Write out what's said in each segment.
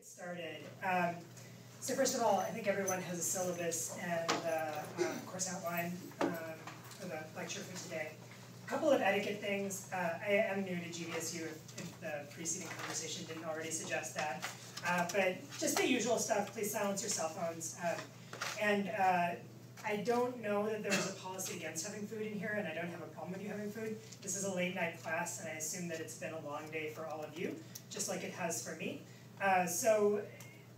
get started. So first of all, I think everyone has a syllabus and course outline for the lecture for today. A couple of etiquette things. I am new to GVSU if the preceding conversation didn't already suggest that. But just the usual stuff, please silence your cell phones. I don't know that there was a policy against having food in here, and I don't have a problem with you having food. This is a late night class, and I assume that it's been a long day for all of you, just like it has for me. So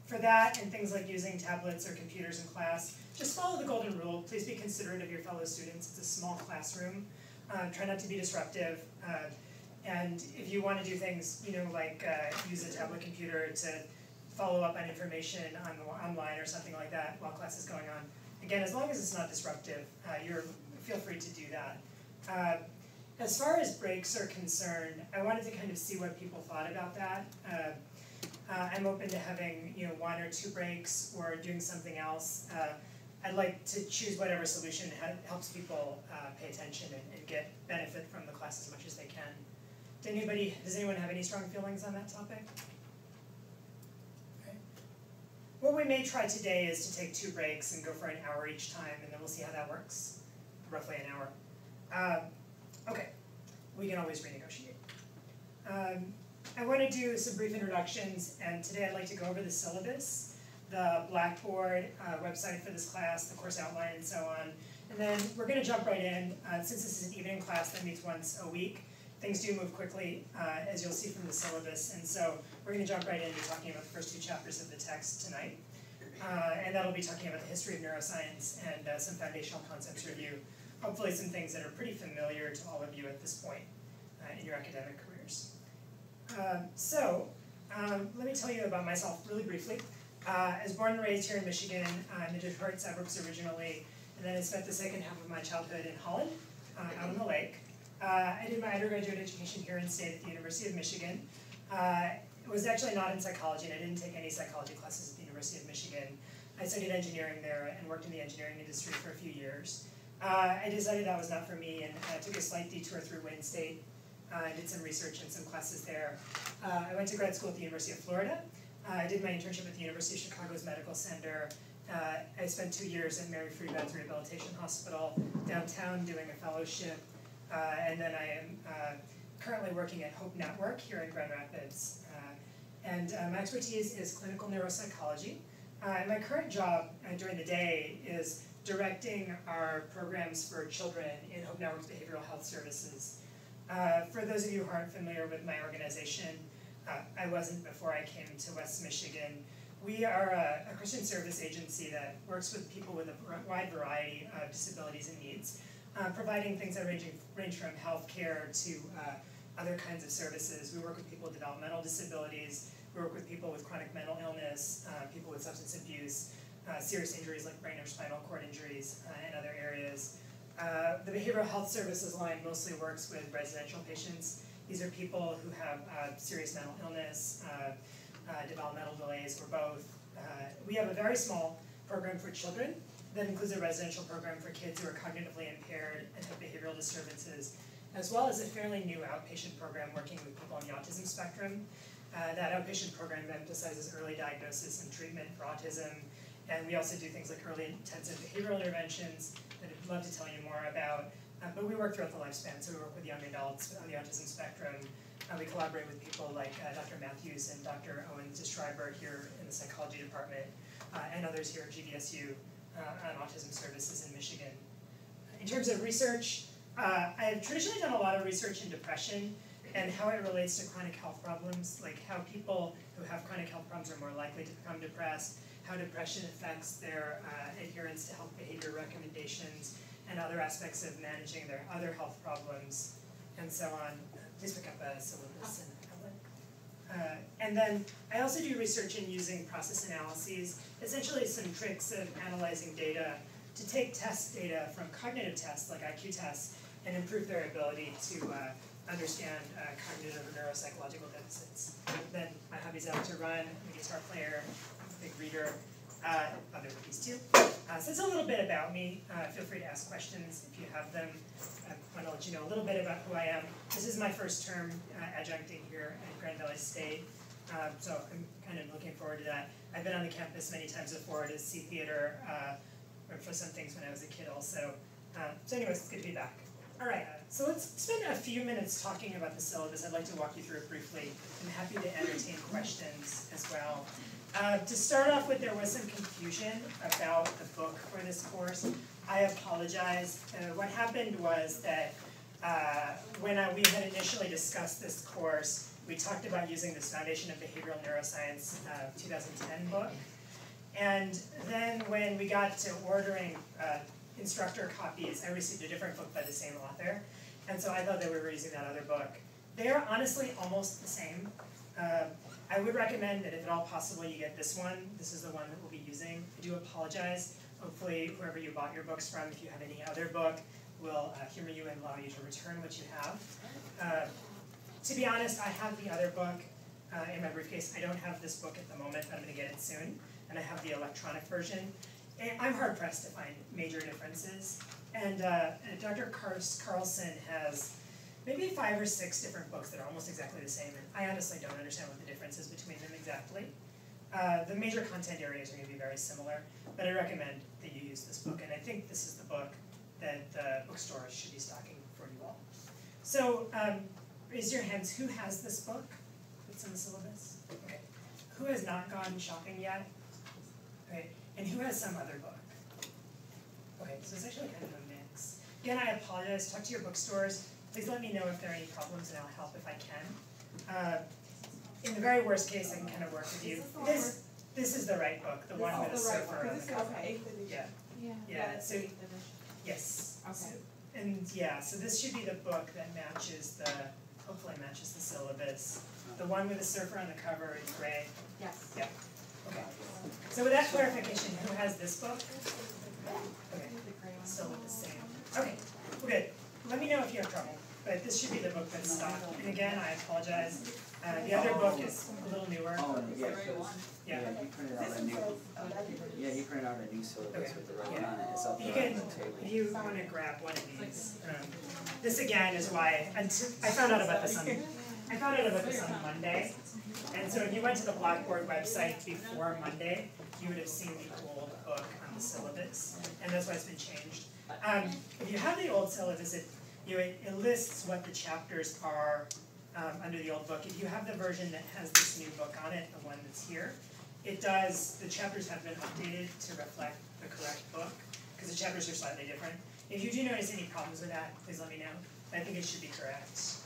for that and things like using tablets or computers in class, just follow the golden rule. Please be considerate of your fellow students. It's a small classroom. Try not to be disruptive. And if you want to do things, like use a tablet computer to follow up on information online or something like that while class is going on, again, as long as it's not disruptive, feel free to do that. As far as breaks are concerned, I wanted to kind of see what people thought about that. I'm open to having 1 or 2 breaks or doing something else. I'd like to choose whatever solution helps people pay attention and get benefit from the class as much as they can. Does anyone have any strong feelings on that topic? Okay. What we may try today is to take 2 breaks and go for an hour each time, and then we'll see how that works. Roughly an hour. Okay, we can always renegotiate. I want to do some brief introductions, and today I'd like to go over the syllabus, the Blackboard website for this class, the course outline, and so on. And then we're going to jump right in. Since this is an evening class that meets once a week, things do move quickly, as you'll see from the syllabus. And so we're going to jump right into talking about the first 2 chapters of the text tonight. And that'll be talking about the history of neuroscience and some foundational concepts review. Hopefully some things that are pretty familiar to all of you at this point in your academic careers. Let me tell you about myself really briefly. I was born and raised here in Michigan, in the Detroit suburbs originally, and then I spent the second half of my childhood in Holland, out on the lake. I did my undergraduate education here in state at the University of Michigan. It was actually not in psychology, and I didn't take any psychology classes at the University of Michigan. I studied engineering there and worked in the engineering industry for a few years. I decided that was not for me, and I took a slight detour through Wayne State. I did some research and some classes there. I went to grad school at the University of Florida. I did my internship at the University of Chicago's Medical Center. I spent 2 years at Mary Free Bed's Rehabilitation Hospital downtown doing a fellowship. And then I am currently working at Hope Network here in Grand Rapids. My expertise is clinical neuropsychology. My current job during the day is directing our programs for children in Hope Network's behavioral health services. For those of you who aren't familiar with my organization, I wasn't before I came to West Michigan. We are a Christian service agency that works with people with a wide variety of disabilities and needs, providing things that range from healthcare to other kinds of services. We work with people with developmental disabilities. We work with people with chronic mental illness, people with substance abuse, serious injuries like brain or spinal cord injuries, and other areas. The behavioral health services line mostly works with residential patients. These are people who have serious mental illness, developmental delays, or both. We have a very small program for children that includes a residential program for kids who are cognitively impaired and have behavioral disturbances, as well as a fairly new outpatient program working with people on the autism spectrum. That outpatient program emphasizes early diagnosis and treatment for autism. And we also do things like early intensive behavioral interventions that I'd love to tell you more about. But we work throughout the lifespan, so we work with young adults on the autism spectrum. We collaborate with people like Dr. Matthews and Dr. Owen Deschreiber here in the psychology department, and others here at GVSU on autism services in Michigan. In terms of research, I have traditionally done a lot of research in depression and how it relates to chronic health problems, like how people who have chronic health problems are more likely to become depressed, how depression affects their adherence to health behavior recommendations, and other aspects of managing their other health problems, and so on. Please pick up a syllabus and outline. And then I also do research in using process analyses, essentially some tricks of analyzing data to take test data from cognitive tests like IQ tests and improve their ability to understand cognitive or neuropsychological deficits. Then my hobbies out to run, I'm a guitar player, big reader, other hobbies too. So it's a little bit about me. Feel free to ask questions if you have them. I want to let you know a little bit about who I am. This is my first term adjuncting here at Grand Valley State. So I'm kind of looking forward to that. I've been on the campus many times before to see theater, or for some things when I was a kid also. So anyways, it's good to be back. All right, so let's spend a few minutes talking about the syllabus. I'd like to walk you through it briefly. I'm happy to entertain questions as well. To start off with, there was some confusion about the book for this course. I apologize. What happened was that when we had initially discussed this course, we talked about using this Foundation of Behavioral Neuroscience 2010 book. And then when we got to ordering instructor copies, I received a different book by the same author. And so I thought that we were using that other book. They are honestly almost the same. I would recommend that if at all possible you get this one. This is the one that we'll be using. I do apologize. Hopefully whoever you bought your books from, if you have any other book, will humor you and allow you to return what you have. To be honest, I have the other book in my briefcase. I don't have this book at the moment, but I'm going to get it soon. And I have the electronic version. And I'm hard-pressed to find major differences. And Dr. Carlson has maybe 5 or 6 different books that are almost exactly the same. And I honestly don't understand what the difference is between them exactly. The major content areas are going to be very similar. But I recommend that you use this book. And I think this is the book that the bookstores should be stocking for you all. So raise your hands. Who has this book that's in the syllabus? Okay. Who has not gone shopping yet? Okay. And who has some other book? Okay, so it's actually kind of a mix. Again, I apologize. Talk to your bookstores. Please let me know if there are any problems, and I'll help if I can. In the very worst case, I can kind of work with you. This is the right book, the one with the surfer on the cover. Yeah. So yes. Okay. So, and yeah, so this should be the book that matches hopefully matches the syllabus. The one with the surfer on the cover is gray. Yes. Yeah. Okay. So with that clarification, who has this book? Okay. Still with the same. Okay. Well, good. Let me know if you have trouble. But this should be the book that's stocked. And again, I apologize. The other book is a little newer. Oh, yeah. Yeah. He printed out a new. Yeah, he printed out a new syllabus with the right on it. It's up You there can, on the table. if you want to grab one of these. This again is why I found out about this on Monday. And so if you went to the Blackboard website before Monday, you would have seen the old book on the syllabus, and that's why it's been changed. If you have the old syllabus, it lists what the chapters are under the old book. If you have the version that has this new book on it, the one that's here, the chapters have been updated to reflect the correct book, because the chapters are slightly different. If you do notice any problems with that, please let me know. I think it should be correct.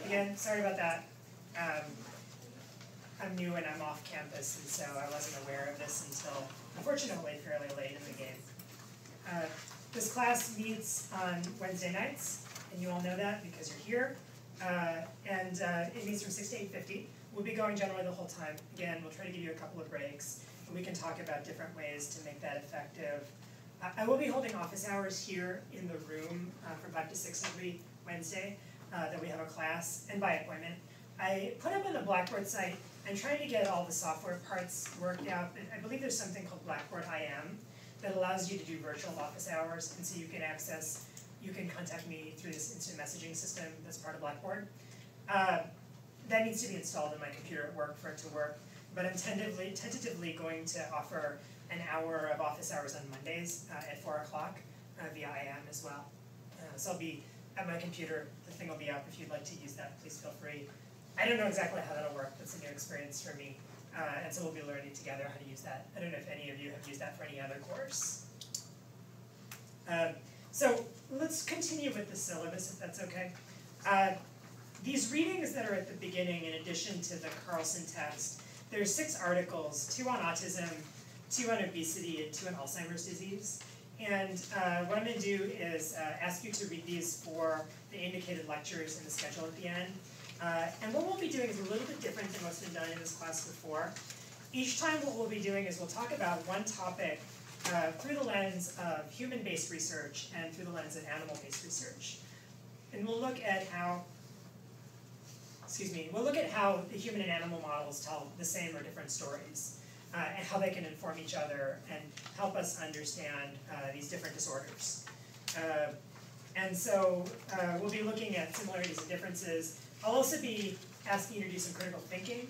Again, sorry about that. I'm new and I'm off campus, and so I wasn't aware of this until, unfortunately, fairly late in the game. This class meets on Wednesday nights, and you all know that because you're here. And it meets from 6 to 8:50. We'll be going generally the whole time. Again, we'll try to give you a couple of breaks, and we can talk about different ways to make that effective. I will be holding office hours here in the room from 5 to 6 every Wednesday that we have a class, and by appointment. I put up on the Blackboard site, I'm trying to get all the software parts worked out. I believe there's something called Blackboard IM that allows you to do virtual office hours, and so you can contact me through this instant messaging system that's part of Blackboard. That needs to be installed in my computer at work for it to work, but I'm tentatively going to offer an hour of office hours on Mondays at 4 o'clock via IM as well. So I'll be at my computer, the thing will be up. If you'd like to use that, please feel free. I don't know exactly how that'll work. That's a new experience for me. And so we'll be learning together how to use that. I don't know if any of you have used that for any other course. So let's continue with the syllabus, if that's okay. These readings that are at the beginning, in addition to the Carlson text, there's 6 articles, 2 on autism, 2 on obesity, and 2 on Alzheimer's disease. And what I'm going to do is ask you to read these for the indicated lectures in the schedule at the end. And what we'll be doing is a little bit different than what's been done in this class before. Each time what we'll be doing is we'll talk about one topic through the lens of human-based research and through the lens of animal-based research. And we'll look at how, the human and animal models tell the same or different stories, and how they can inform each other and help us understand these different disorders. And so we'll be looking at similarities and differences. I'll also be asking you to do some critical thinking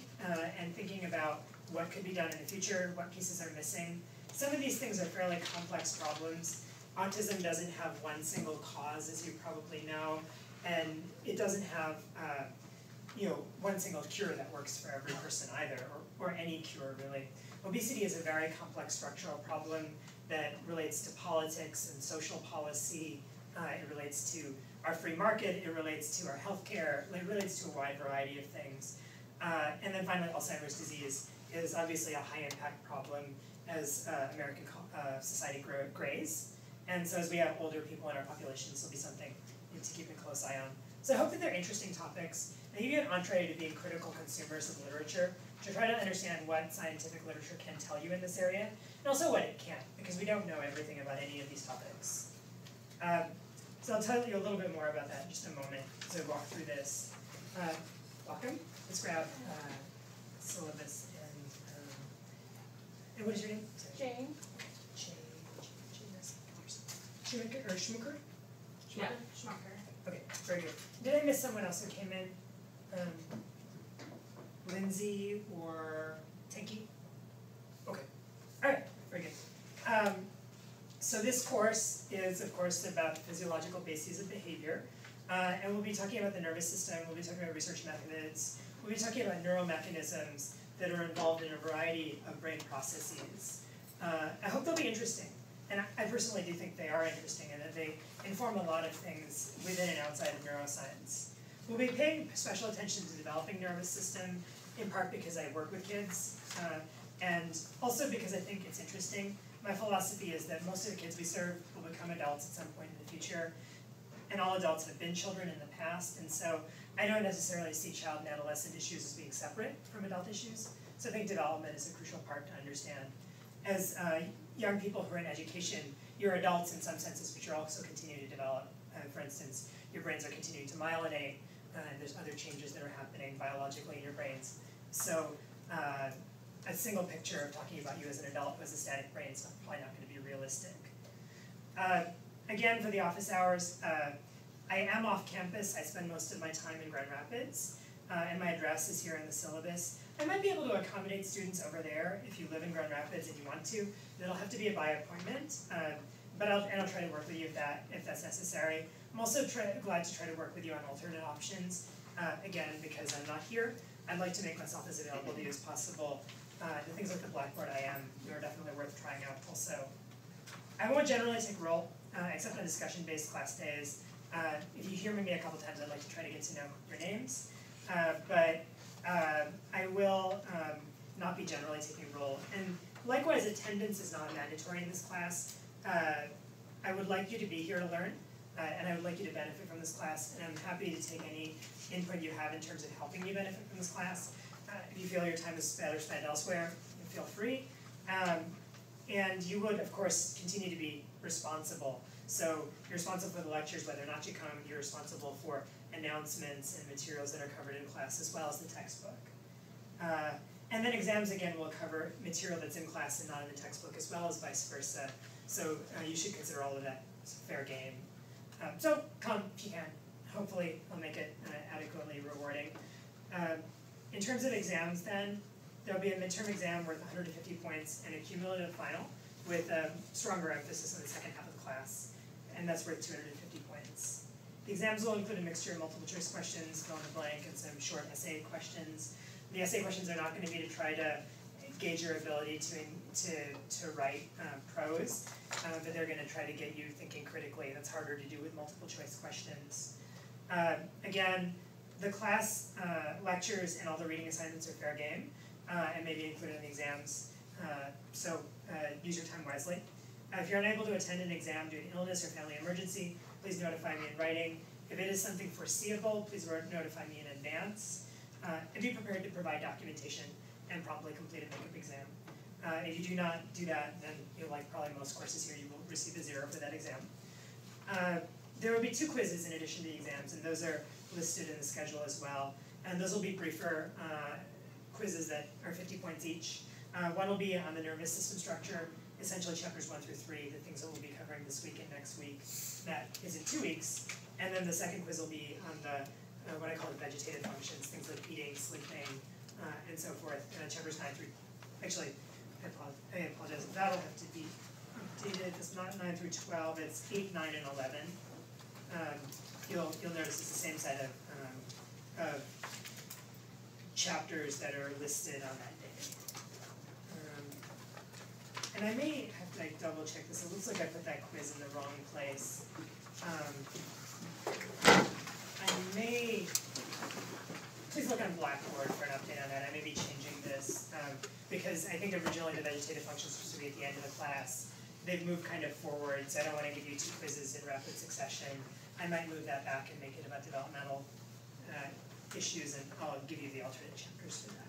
and thinking about what could be done in the future, what pieces are missing. Some of these things are fairly complex problems. Autism doesn't have one single cause, as you probably know, and it doesn't have one single cure that works for every person either, or any cure really. Obesity is a very complex structural problem that relates to politics and social policy. It relates to our free market, it relates to our healthcare, it relates to a wide variety of things. And then finally, Alzheimer's disease is obviously a high impact problem as American society grays. And so as we have older people in our population, this will be something to keep a close eye on. So I hope that they're interesting topics. I give you an entree to being critical consumers of literature, to try to understand what scientific literature can tell you in this area, and also what it can't, because we don't know everything about any of these topics. So I'll tell you a little bit more about that in just a moment as I walk through this. Welcome. Let's grab Syllabus and what is your name? Jane. Schmucker or Schmucker? Yeah, Schmucker. Okay, very good. Did I miss someone else who came in? Lindsay or Tenki? Okay. All right, very good. So this course is, of course, about the physiological bases of behavior. And we'll be talking about the nervous system, we'll be talking about research methods, we'll be talking about neural mechanisms that are involved in a variety of brain processes. I hope they'll be interesting. And I personally do think they are interesting and that they inform a lot of things within and outside of neuroscience. We'll be paying special attention to the developing nervous system, in part because I work with kids, and also because I think it's interesting. My philosophy is that most of the kids we serve will become adults at some point in the future, and all adults have been children in the past, and so I don't necessarily see child and adolescent issues as being separate from adult issues, so I think development is a crucial part to understand. As young people who are in education, you're adults in some senses, but you're also continuing to develop. For instance, your brains are continuing to myelinate, and there's other changes that are happening biologically in your brains. So a single picture of talking about you as an adult who has a static brain is probably not going to be realistic. Again, for the office hours, I am off campus. I spend most of my time in Grand Rapids, and my address is here in the syllabus. I might be able to accommodate students over there if you live in Grand Rapids and you want to. It'll have to be by appointment, but I'll try to work with you if that's necessary. I'm also glad to try to work with you on alternate options. Again, because I'm not here, I'd like to make myself as available to you as possible. The things like the Blackboard are definitely worth trying out also. I won't generally take roll, except on discussion-based class days. If you hear me a couple times, I'd like to try to get to know your names. But I will not be generally taking roll. And likewise, attendance is not mandatory in this class. I would like you to be here to learn, and I would like you to benefit from this class, and I'm happy to take any input you have in terms of helping you benefit from this class. If you feel your time is better spent elsewhere, feel free. And you would, of course, continue to be responsible. So you're responsible for the lectures, whether or not you come. You're responsible for announcements and materials that are covered in class, as well as the textbook. And then exams, again, will cover material that's in class and not in the textbook, as well as vice versa. So you should consider all of that as a fair game. So come if you can. Hopefully I'll make it adequately rewarding. In terms of exams then, there'll be a midterm exam worth 150 points and a cumulative final with a stronger emphasis on the second half of the class, and that's worth 250 points. The exams will include a mixture of multiple choice questions, fill in the blank, and some short essay questions. The essay questions are not going to be to try to gauge your ability to write prose, but they're going to try to get you thinking critically. That's harder to do with multiple choice questions. Again, the class lectures and all the reading assignments are fair game, and may be included in the exams, so use your time wisely. If you're unable to attend an exam due to illness or family emergency, please notify me in writing. If it is something foreseeable, please notify me in advance. And be prepared to provide documentation and promptly complete a makeup exam. If you do not do that, then like probably most courses here, you will receive a 0 for that exam. There will be 2 quizzes in addition to the exams, and those are listed in the schedule as well. And those will be briefer quizzes that are 50 points each. One will be on the nervous system structure, essentially chapters 1 through 3, the things that we'll be covering this week and next week. That is in 2 weeks. And then the second quiz will be on the what I call the vegetative functions, things like eating, sleeping, and so forth. Chapters 9 through, actually, I apologize, that'll have to be updated. It's not 9 through 12, it's 8, 9, and 11. You'll notice it's the same set of chapters that are listed on that day. And I may have to double check this. It looks like I put that quiz in the wrong place. I may, please look on Blackboard for an update on that. I may be changing this because I think originally the vegetative functions were supposed to be at the end of the class. They've moved kind of forward, so I don't want to give you 2 quizzes in rapid succession. I might move that back and make it about developmental issues, and I'll give you the alternate chapters for that.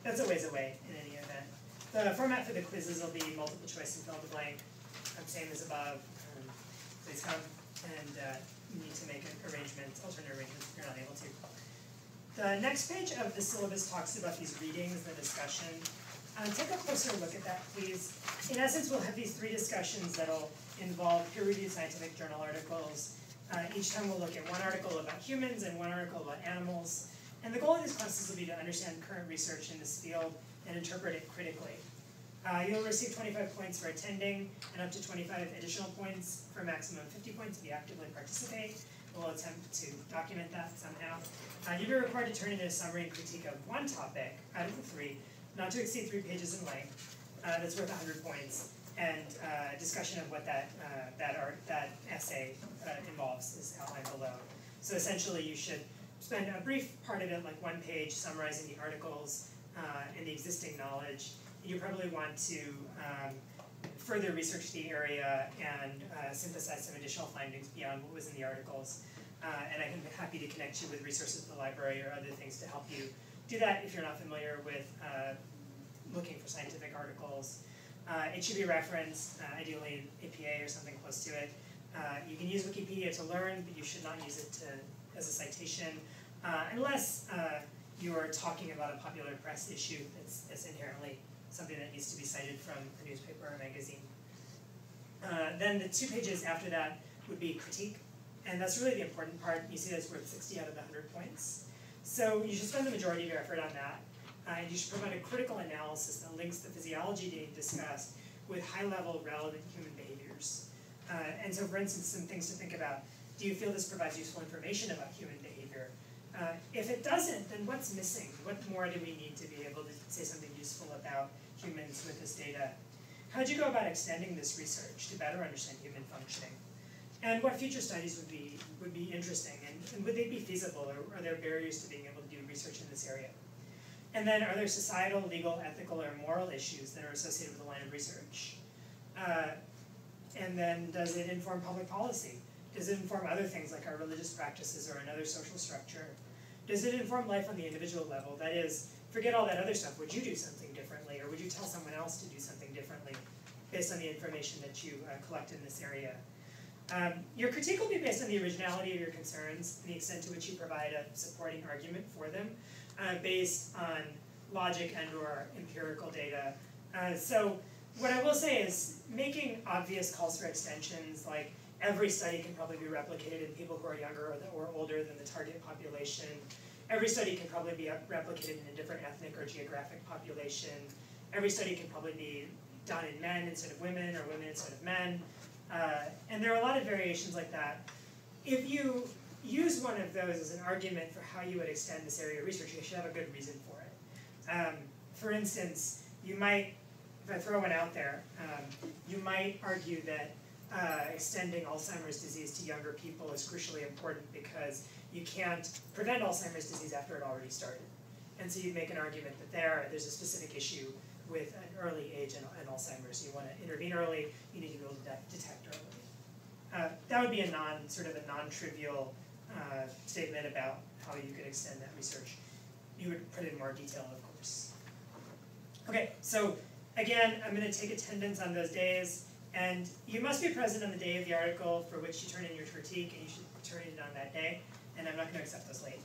That's a ways away in any event. The format for the quizzes will be multiple choice and fill in the blank, same as above. Please come, and you need to make alternate arrangements if you're not able to. The next page of the syllabus talks about these readings, the discussion. Take a closer look at that, please. In essence, we'll have these 3 discussions that'll involve peer-reviewed scientific journal articles. Each time we'll look at 1 article about humans and 1 article about animals. And the goal of these classes will be to understand current research in this field and interpret it critically. You'll receive 25 points for attending and up to 25 additional points for a maximum of 50 points if you actively participate. We'll attempt to document that somehow. You'll be required to turn in a summary and critique of 1 topic out of the 3, not to exceed 3 pages in length. That's worth 100 points. And discussion of what that essay involves is outlined below. So essentially you should spend a brief part of it, like 1 page, summarizing the articles and the existing knowledge. You probably want to further research the area and synthesize some additional findings beyond what was in the articles. And I'm happy to connect you with resources at the library or other things to help you do that if you're not familiar with looking for scientific articles. It should be referenced, ideally in APA or something close to it. You can use Wikipedia to learn, but you should not use it as a citation unless you are talking about a popular press issue that's inherently something that needs to be cited from a newspaper or a magazine. Then the 2 pages after that would be critique, and that's really the important part. You see that's worth 60 out of the 100 points. So you should spend the majority of your effort on that. And you should provide a critical analysis that links the physiology data discussed with high-level relevant human behaviors. And so, for instance, some things to think about. Do you feel this provides useful information about human behavior? If it doesn't, then what's missing? What more do we need to be able to say something useful about humans with this data? How would you go about extending this research to better understand human functioning? And what future studies would be interesting? And would they be feasible? Or are there barriers to being able to do research in this area? And then are there societal, legal, ethical, or moral issues that are associated with the line of research? And then does it inform public policy? Does it inform other things like our religious practices or another social structure? Does it inform life on the individual level? That is, forget all that other stuff. Would you do something differently, or would you tell someone else to do something differently based on the information that you collect in this area? Your critique will be based on the originality of your concerns and the extent to which you provide a supporting argument for them, based on logic and or empirical data. So what I will say is making obvious calls for extensions, like every study can probably be replicated in people who are younger or older than the target population. Every study can probably be replicated in a different ethnic or geographic population. Every study can probably be done in men instead of women or women instead of men. And there are a lot of variations like that. If you use one of those as an argument for how you would extend this area of research, you should have a good reason for it. For instance, you might, if I throw one out there, you might argue that extending Alzheimer's disease to younger people is crucially important because you can't prevent Alzheimer's disease after it already started. And so you'd make an argument that there's a specific issue with an early age in Alzheimer's. You want to intervene early, you need to be able to detect early. That would be a non-trivial statement about how you could extend that research. You would put in more detail, of course. Okay, so again, I'm going to take attendance on those days, and you must be present on the day of the article for which you turn in your critique, and you should turn it in on that day, and I'm not going to accept those late.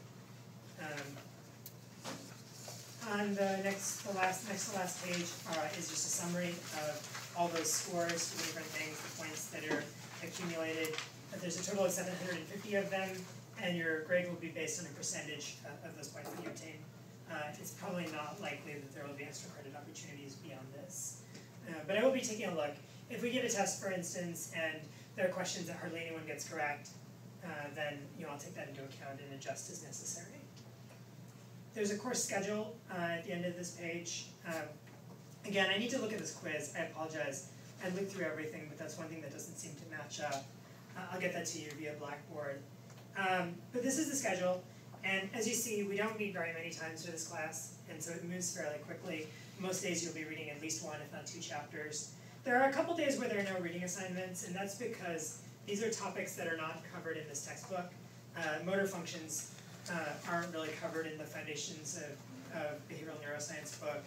on the next to last page is just a summary of all those scores for the different things, the points that are accumulated. There's a total of 750 of them, and your grade will be based on a percentage of those points that you obtain. It's probably not likely that there will be extra credit opportunities beyond this. But I will be taking a look. If we give a test, for instance, and there are questions that hardly anyone gets correct, then I'll take that into account and adjust as necessary. There's a course schedule at the end of this page. Again, I need to look at this quiz. I apologize. I looked through everything, but that's one thing that doesn't seem to match up. I'll get that to you via Blackboard. But this is the schedule, and as you see, we don't meet very many times for this class, and so it moves fairly quickly. Most days you'll be reading at least one, if not two chapters. There are a couple days where there are no reading assignments, and that's because these are topics that are not covered in this textbook. Motor functions aren't really covered in the Foundations of Behavioral Neuroscience book.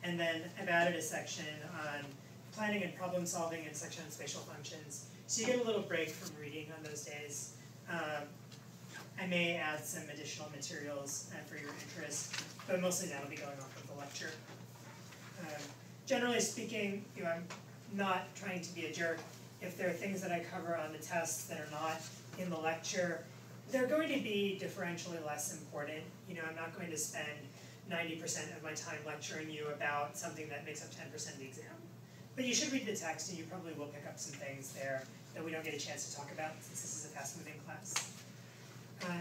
And then I've added a section on planning and problem solving and a section on spatial functions. So you get a little break from reading on those days. I may add some additional materials for your interest, but mostly that'll be going off of the lecture. Generally speaking, I'm not trying to be a jerk. If there are things that I cover on the tests that are not in the lecture, they're going to be differentially less important. I'm not going to spend 90% of my time lecturing you about something that makes up 10% of the exam. But you should read the text, and you probably will pick up some things there that we don't get a chance to talk about, since this is a fast-moving class.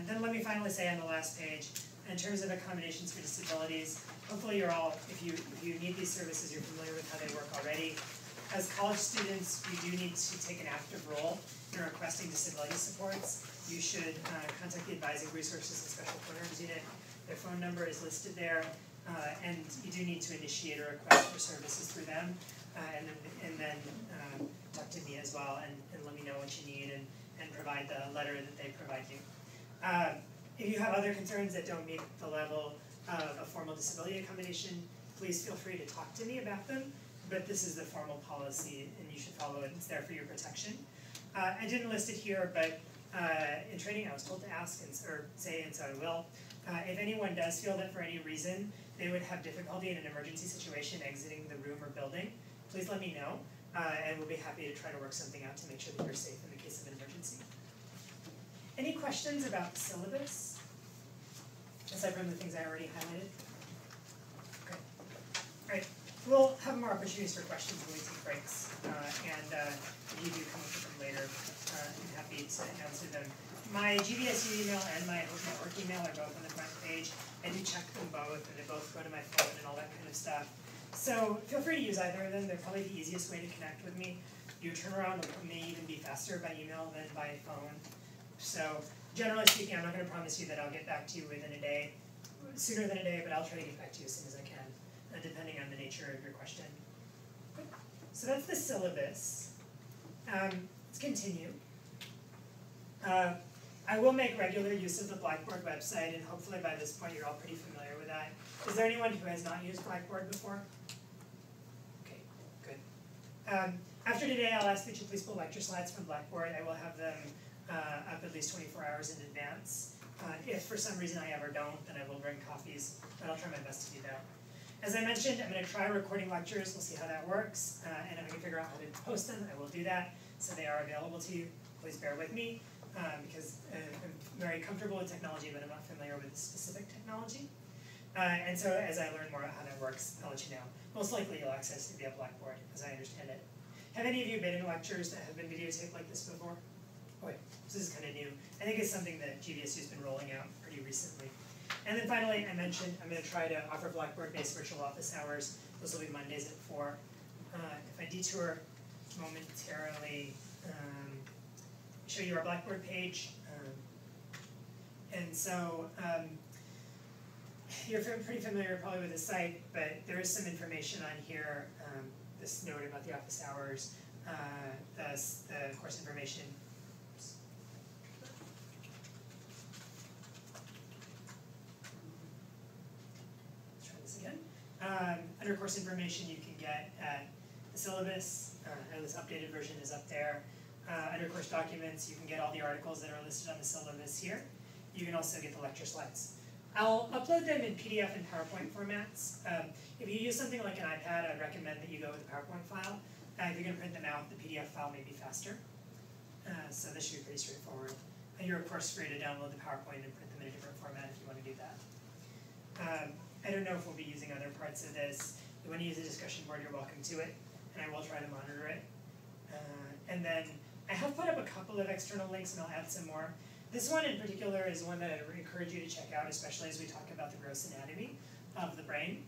Then let me finally say on the last page, in terms of accommodations for disabilities, hopefully you're all, if you need these services, you're familiar with how they work already. As college students, you do need to take an active role in requesting disability supports. You should contact the Advising Resources and Special Programs Unit. Their phone number is listed there, and you do need to initiate a request for services through them, and then talk to me as well, and let me know what you need, and provide the letter that they provide you. If you have other concerns that don't meet the level of a formal disability accommodation, please feel free to talk to me about them, but this is the formal policy, and you should follow it. It's there for your protection. I didn't list it here, but in training I was told to ask or say, and so I will. If anyone does feel that for any reason they would have difficulty in an emergency situation exiting the room or building, please let me know, and we'll be happy to try to work something out to make sure that you're safe in the case of an emergency. Any questions about the syllabus, aside from the things I already highlighted? Okay. All right. We'll have more opportunities for questions when we take breaks, and if you do come up with them later, I'm happy to answer them. My GVSU email and my Hope Network email are both on the front page. I do check them both, and they both go to my phone and all that kind of stuff. So feel free to use either of them. They're probably the easiest way to connect with me. Your turnaround may even be faster by email than by phone. So generally speaking, I'm not going to promise you that I'll get back to you within a day, sooner than a day, but I'll try to get back to you as soon as I can, depending on the nature of your question. So that's the syllabus. Let's continue. I will make regular use of the Blackboard website, and hopefully by this point you're all pretty familiar with that. Is there anyone who has not used Blackboard before? Okay, good. After today, I'll ask that you please pull lecture slides from Blackboard. I will have them up at least 24 hours in advance. If for some reason I ever don't, then I will bring copies, but I'll try my best to do that. As I mentioned, I'm going to try recording lectures. We'll see how that works, and if I can figure out how to post them, I will do that, so they are available to you. Please bear with me, because I'm very comfortable with technology, but I'm not familiar with the specific technology. And so as I learn more about how that works, I'll let you know. Most likely you'll access it via Blackboard, as I understand it. Have any of you been in lectures that have been videotaped like this before? Oh wait, this is kind of new. I think it's something that GVSU has been rolling out pretty recently. And then finally, I mentioned I'm going to try to offer Blackboard-based virtual office hours. Those will be Mondays at 4. If I detour momentarily, show you our Blackboard page. And so you're pretty familiar probably with the site, but there is some information on here. This note about the office hours, the course information. Let's try this again. Under course information, you can get at the syllabus, and this updated version is up there. Under course documents, you can get all the articles that are listed on the syllabus here. You can also get the lecture slides. I'll upload them in PDF and PowerPoint formats. If you use something like an iPad, I'd recommend that you go with a PowerPoint file. If you're going to print them out, the PDF file may be faster. So this should be pretty straightforward. And you're of course free to download the PowerPoint and print them in a different format if you want to do that. I don't know if we'll be using other parts of this. If you want to use a discussion board, you're welcome to it, and I will try to monitor it. And then I have put up a couple of external links, and I'll add some more. This one in particular is one that I would encourage you to check out, especially as we talk about the gross anatomy of the brain.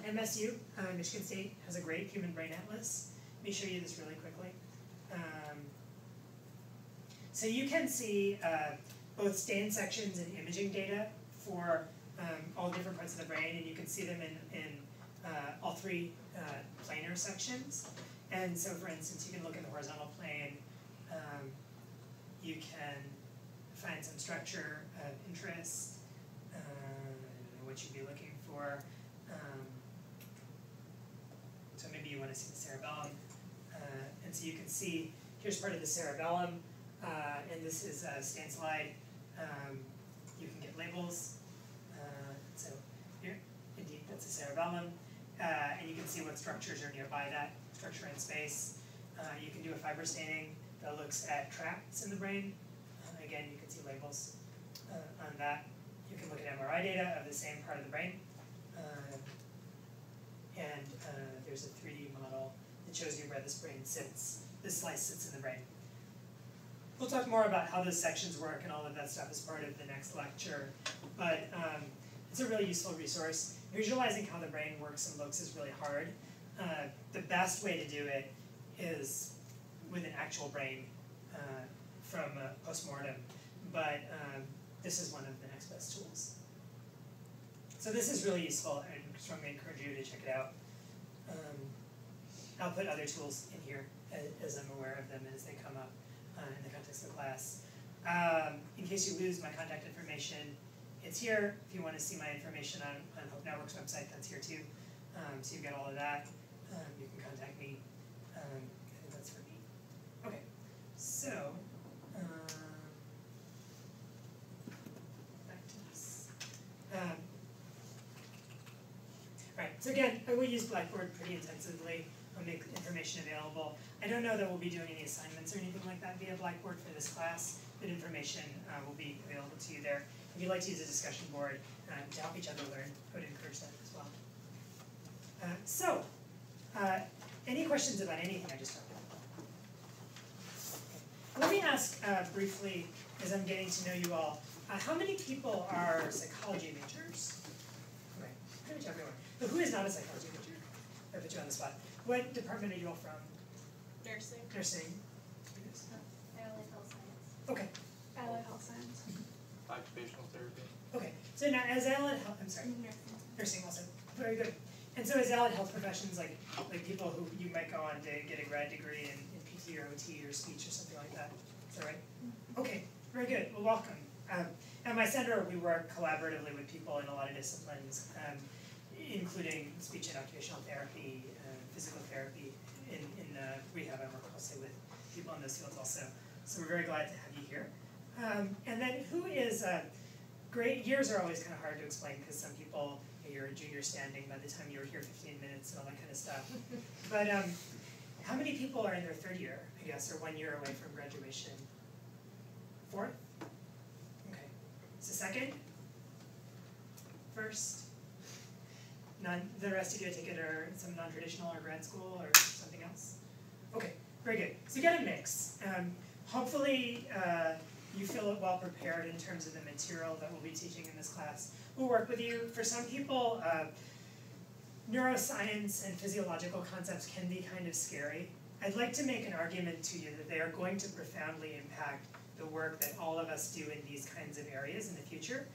MSU, Michigan State, has a great human brain atlas. Let me show you this really quickly. So you can see both stain sections and imaging data for all different parts of the brain, and you can see them in all three planar sections. And so, for instance, you can look in the horizontal plane. You can find some structure of interest. I don't know what you'd be looking for. So maybe you want to see the cerebellum. And so you can see, here's part of the cerebellum. And this is a stain slide. You can get labels. So here, indeed, that's the cerebellum. And you can see what structures are nearby that structure in space. You can do a fiber staining that looks at tracts in the brain. Again, you can see labels on that. You can look at MRI data of the same part of the brain. And there's a 3D model that shows you where this brain sits. This slice sits in the brain. We'll talk more about how those sections work and all of that stuff as part of the next lecture. But it's a really useful resource. Visualizing how the brain works and looks is really hard. The best way to do it is with an actual brain from a postmortem. But this is one of the next best tools. So this is really useful, and I strongly encourage you to check it out. I'll put other tools in here as I'm aware of them as they come up in the context of the class. In case you lose my contact information, it's here. If you want to see my information on Hope Network's website, that's here too. So you've got all of that. You can contact me. I think that's for me. Okay, so back to this. Right, so again, I will use Blackboard pretty intensively. I'll make information available. I don't know that we'll be doing any assignments or anything like that via Blackboard for this class, but information will be available to you there. If you'd like to use a discussion board to help each other learn, I would encourage that as well. Any questions about anything I just talked about? Let me ask briefly, as I'm getting to know you all, how many people are psychology majors? Okay, pretty much everyone. But who is not a psychology major? I put you on the spot. What department are you all from? Nursing. Nursing. Allied health science. Okay. Allied health science. Occupational therapy. Okay. So now as allied health, I'm sorry. Nursing also. Very good. And so as allied health professions, like people who you might go on to get a grad degree in PT or OT or speech or something like that. Is that right? Okay. Very good. Well, welcome. At my center, we work collaboratively with people in a lot of disciplines, including speech and occupational therapy, physical therapy. In rehab, I work closely with people in those fields also. So we're very glad to have you here. And then who is great? Years are always kind of hard to explain because some people, you're a junior standing by the time you were here 15 minutes and all that kind of stuff. But how many people are in their third year, I guess, or 1 year away from graduation? Fourth? Okay. So second? First? None? The rest of you, I take it, are some non-traditional or grad school or something else? Okay, very good. So you got a mix. Hopefully you feel well prepared in terms of the material that we'll be teaching in this class. We'll work with you. For some people, neuroscience and physiological concepts can be kind of scary. I'd like to make an argument to you that they are going to profoundly impact the work that all of us do in these kinds of areas in the future,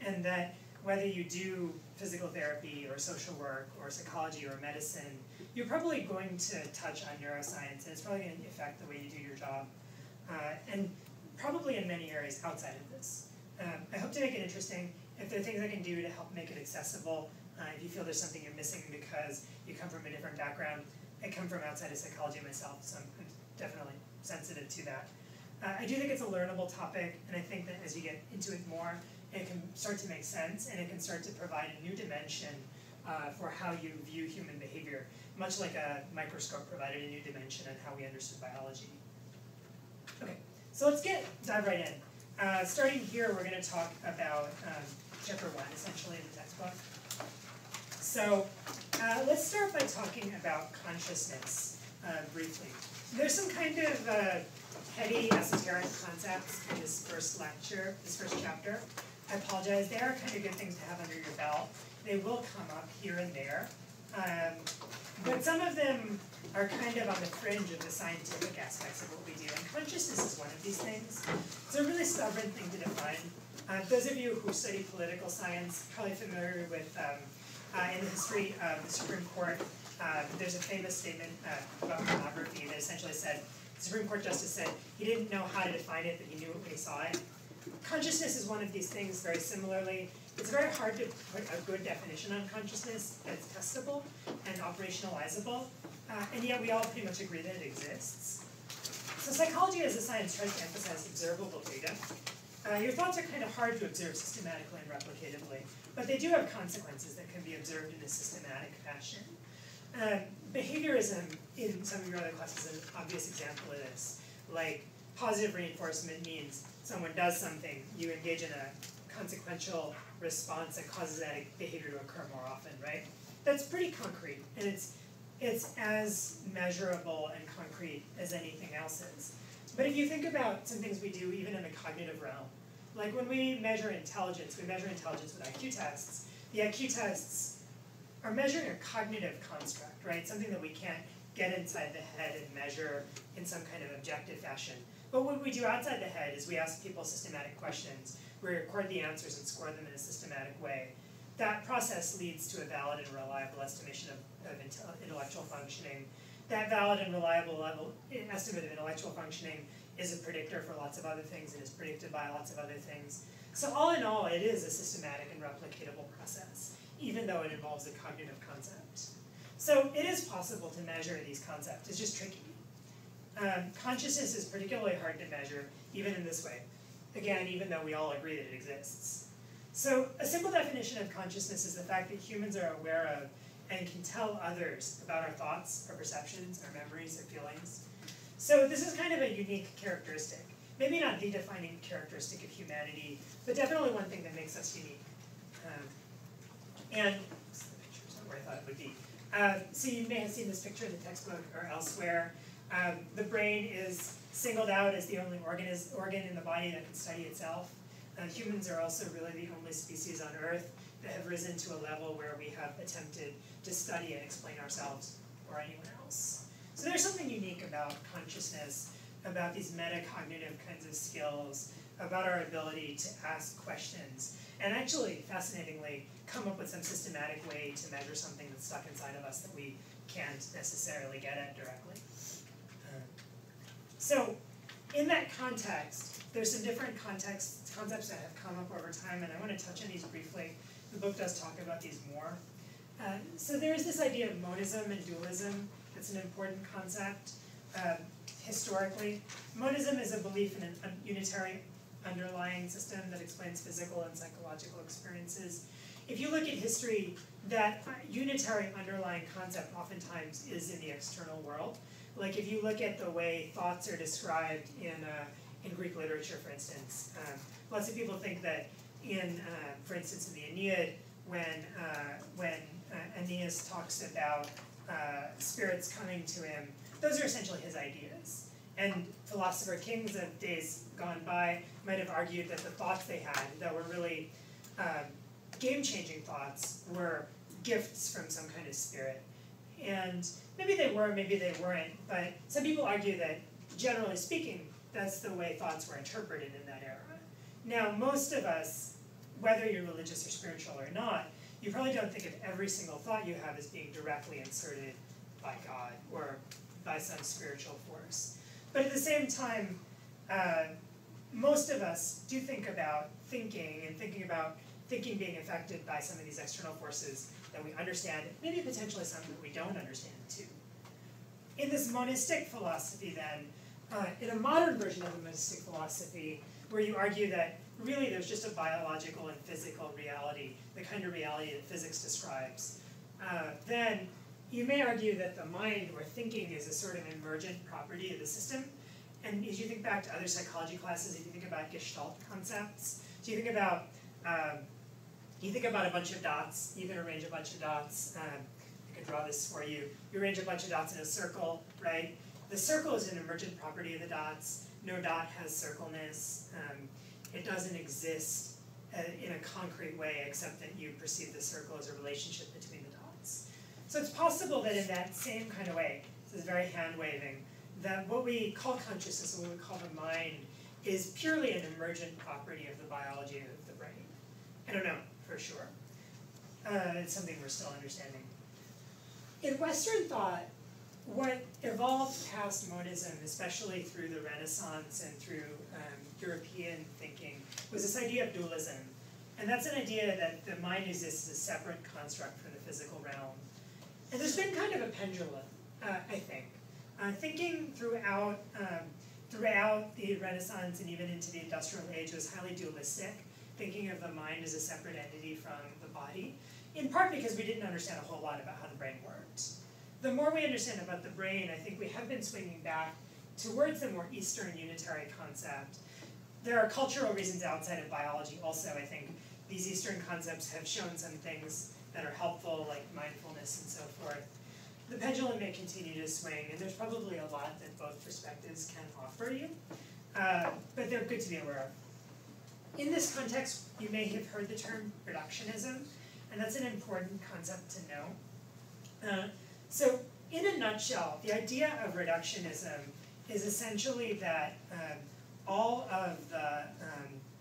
and that whether you do physical therapy or social work or psychology or medicine, you're probably going to touch on neuroscience, and it's probably going to affect the way you do your job, and probably in many areas outside of this. I hope to make it interesting. If there are things I can do to help make it accessible, if you feel there's something you're missing because you come from a different background, I come from outside of psychology myself, so I'm definitely sensitive to that. I do think it's a learnable topic, and I think that as you get into it more, it can start to make sense, and it can start to provide a new dimension for how you view human behavior, much like a microscope provided a new dimension on how we understood biology. Okay, so let's dive right in. Starting here, we're going to talk about chapter 1, essentially, in the textbook. So let's start by talking about consciousness briefly. There's some kind of heady, esoteric concepts in this first lecture, this first chapter. I apologize, they are kind of good things to have under your belt. They will come up here and there. But some of them are kind of on the fringe of the scientific aspects of what we do. And consciousness is one of these things. It's a really stubborn thing to define. Those of you who study political science are probably familiar with, in the history of the Supreme Court, there's a famous statement about pornography that essentially said, the Supreme Court justice said, he didn't know how to define it, but he knew it when he saw it. Consciousness is one of these things very similarly. It's very hard to put a good definition on consciousness that's testable and operationalizable, and yet we all pretty much agree that it exists. So psychology as a science tries to emphasize observable data. Your thoughts are kind of hard to observe systematically and replicatively, but they do have consequences that can be observed in a systematic fashion. Behaviorism in some of your other classes is an obvious example of this. Like positive reinforcement means someone does something, you engage in a consequential response that causes that behavior to occur more often, right? That's pretty concrete, and it's as measurable and concrete as anything else is. But if you think about some things we do even in the cognitive realm, like when we measure intelligence with IQ tests. The IQ tests are measuring a cognitive construct, right? Something that we can't get inside the head and measure in some kind of objective fashion. But what we do outside the head is we ask people systematic questions. We record the answers and score them in a systematic way. That process leads to a valid and reliable estimation of intellectual functioning. That valid and reliable estimate of intellectual functioning is a predictor for lots of other things and is predicted by lots of other things. So all in all, it is a systematic and replicatable process, even though it involves a cognitive concept. So it is possible to measure these concepts. It's just tricky. Consciousness is particularly hard to measure, even in this way. Again, even though we all agree that it exists. So a simple definition of consciousness is the fact that humans are aware of and can tell others about our thoughts, our perceptions, our memories, our feelings. So this is kind of a unique characteristic. Maybe not the defining characteristic of humanity, but definitely one thing that makes us unique. And the picture's not where I thought it would be. So you may have seen this picture in the textbook or elsewhere. The brain is singled out as the only organ in the body that can study itself. Humans are also really the only species on Earth that have risen to a level where we have attempted to study and explain ourselves or anyone else. So there's something unique about consciousness, about these metacognitive kinds of skills, about our ability to ask questions, and actually, fascinatingly, come up with some systematic way to measure something that's stuck inside of us that we can't necessarily get at directly. So in that context, there's some different concepts that have come up over time, and I want to touch on these briefly. The book does talk about these more. So there's this idea of monism and dualism. That's an important concept historically. Monism is a belief in a unitary underlying system that explains physical and psychological experiences. If you look at history, that unitary underlying concept oftentimes is in the external world. Like if you look at the way thoughts are described in Greek literature, for instance, lots of people think that for instance, in the Aeneid, when Aeneas talks about spirits coming to him, those are essentially his ideas. And philosopher kings of days gone by might have argued that the thoughts they had that were really game-changing thoughts were gifts from some kind of spirit. And maybe they were, maybe they weren't, but some people argue that, generally speaking, that's the way thoughts were interpreted in that era. Now, most of us, whether you're religious or spiritual or not, you probably don't think of every single thought you have as being directly inserted by God or by some spiritual force. But at the same time, most of us do think about thinking and thinking being affected by some of these external forces that we understand, maybe potentially some that we don't understand too. In this monistic philosophy then, in a modern version of the monistic philosophy, where you argue that really there's just a biological and physical reality, the kind of reality that physics describes, then you may argue that the mind or thinking is a sort of emergent property of the system. And as you think back to other psychology classes, if you think about Gestalt concepts, so you think about a bunch of dots, you can arrange a bunch of dots. I could draw this for you. You arrange a bunch of dots in a circle, right? The circle is an emergent property of the dots. No dot has circleness. It doesn't exist in a concrete way except that you perceive the circle as a relationship between the dots. So it's possible that in that same kind of way, this is very hand-waving, that what we call consciousness, or what we call the mind, is purely an emergent property of the biology of the brain. I don't know for sure. It's something we're still understanding. In Western thought, what evolved past monism, especially through the Renaissance and through European thinking, was this idea of dualism. And that's an idea that the mind exists as a separate construct from the physical realm. And there's been kind of a pendulum, I think. Thinking throughout the Renaissance and even into the Industrial Age was highly dualistic, thinking of the mind as a separate entity from the body, in part because we didn't understand a whole lot about how the brain worked. The more we understand about the brain, I think we have been swinging back towards the more Eastern unitary concept. There are cultural reasons outside of biology also. I think these Eastern concepts have shown some things that are helpful, like mindfulness and so forth. The pendulum may continue to swing, and there's probably a lot that both perspectives can offer you, but they're good to be aware of. In this context, you may have heard the term reductionism, and that's an important concept to know. So in a nutshell, the idea of reductionism is essentially that all of the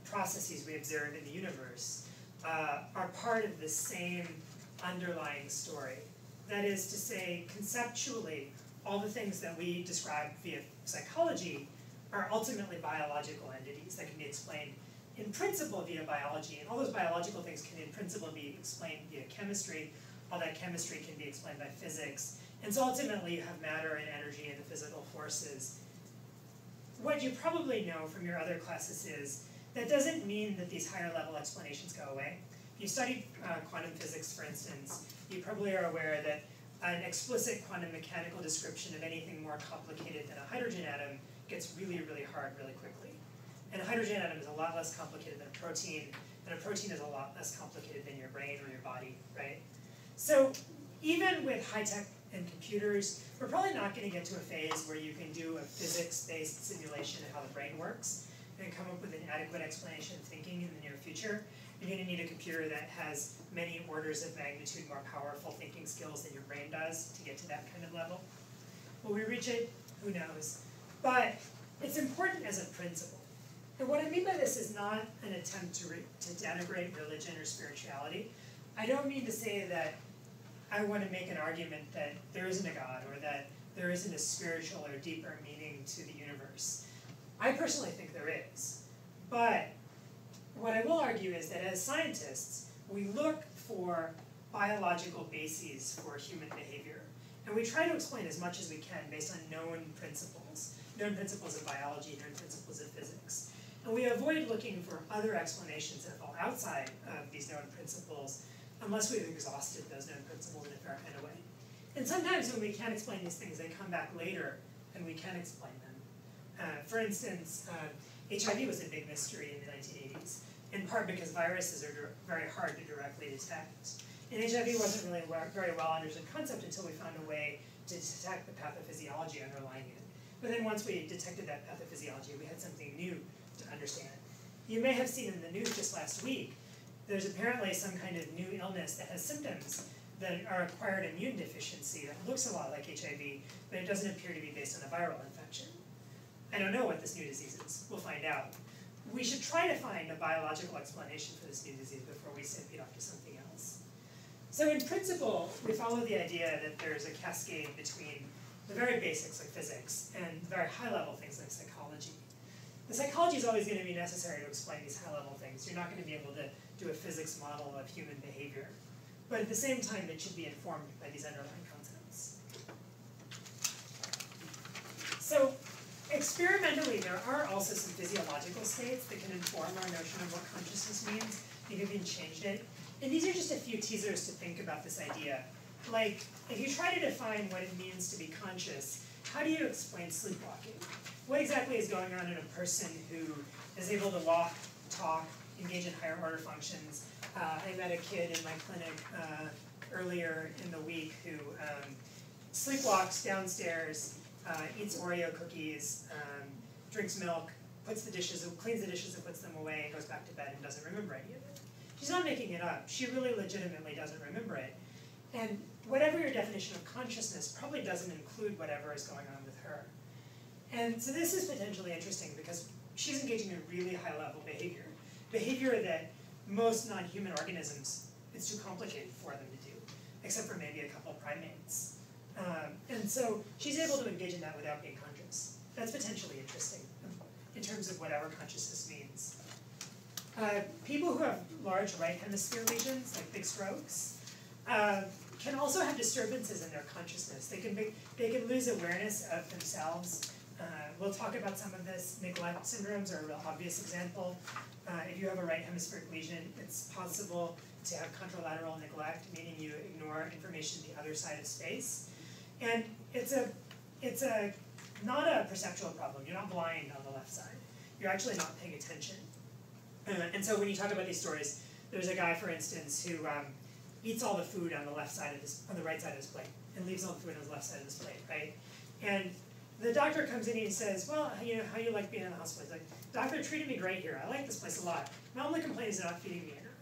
processes we observe in the universe are part of the same underlying story. That is to say, conceptually, all the things that we describe via psychology are ultimately biological entities that can be explained in principle via biology, and all those biological things can in principle be explained via chemistry. All that chemistry can be explained by physics. And so ultimately you have matter and energy and the physical forces. What you probably know from your other classes is that doesn't mean that these higher level explanations go away. If you studied quantum physics, for instance, you probably are aware that an explicit quantum mechanical description of anything more complicated than a hydrogen atom gets really, really hard really quickly. And a hydrogen atom is a lot less complicated than a protein, and a protein is a lot less complicated than your brain or your body, right? So even with high tech and computers, we're probably not going to get to a phase where you can do a physics-based simulation of how the brain works and come up with an adequate explanation of thinking in the near future. You're going to need a computer that has many orders of magnitude more powerful thinking skills than your brain does to get to that kind of level. Will we reach it? Who knows? But it's important as a principle. And what I mean by this is not an attempt to denigrate religion or spirituality. I don't mean to say that I want to make an argument that there isn't a God or that there isn't a spiritual or deeper meaning to the universe. I personally think there is. But what I will argue is that as scientists, we look for biological bases for human behavior. And we try to explain as much as we can based on known principles of biology, known principles of physics. And we avoid looking for other explanations that fall outside of these known principles unless we've exhausted those known principles in a fair kind of way. And sometimes when we can't explain these things, they come back later and we can explain them. For instance, HIV was a big mystery in the 1980s, in part because viruses are very hard to directly detect. And HIV wasn't really a very well understood concept until we found a way to detect the pathophysiology underlying it. But then once we detected that pathophysiology, we had something new to understand. You may have seen in the news just last week, there's apparently some kind of new illness that has symptoms that are acquired immune deficiency that looks a lot like HIV, but it doesn't appear to be based on a viral infection. I don't know what this new disease is. We'll find out. We should try to find a biological explanation for this new disease before we simply off to something else. So in principle, we follow the idea that there's a cascade between the very basics like physics and very high-level things like psychology. The psychology is always going to be necessary to explain these high-level things. You're not going to be able to do a physics model of human behavior. But at the same time, it should be informed by these underlying concepts. So experimentally, there are also some physiological states that can inform our notion of what consciousness means. You've even changed it. And these are just a few teasers to think about this idea. Like, if you try to define what it means to be conscious, how do you explain sleepwalking? What exactly is going on in a person who is able to walk, talk, engage in higher order functions? I met a kid in my clinic earlier in the week who sleepwalks downstairs, eats Oreo cookies, drinks milk, cleans the dishes and puts them away, and goes back to bed and doesn't remember any of it. She's not making it up. She really legitimately doesn't remember it. And whatever your definition of consciousness probably doesn't include whatever is going on with her. And so this is potentially interesting because she's engaging in really high level behavior that most non-human organisms, it's too complicated for them to do, except for maybe a couple primates. And so she's able to engage in that without being conscious. That's potentially interesting in terms of whatever consciousness means. People who have large right hemisphere lesions, like big strokes, can also have disturbances in their consciousness. They can lose awareness of themselves. We'll talk about some of this. Neglect syndromes are a real obvious example. If you have a right hemispheric lesion, it's possible to have contralateral neglect, meaning you ignore information the other side of space. And it's not a perceptual problem. You're not blind on the left side. You're actually not paying attention. And so when you talk about these stories, there's a guy, for instance, who eats all the food on the right side of his plate, and leaves all the food on the left side of his plate, right? And the doctor comes in and he says, well, how you like being in the hospital? He's like, doctor treated me great here. I like this place a lot. My only complaint is they're not feeding me enough.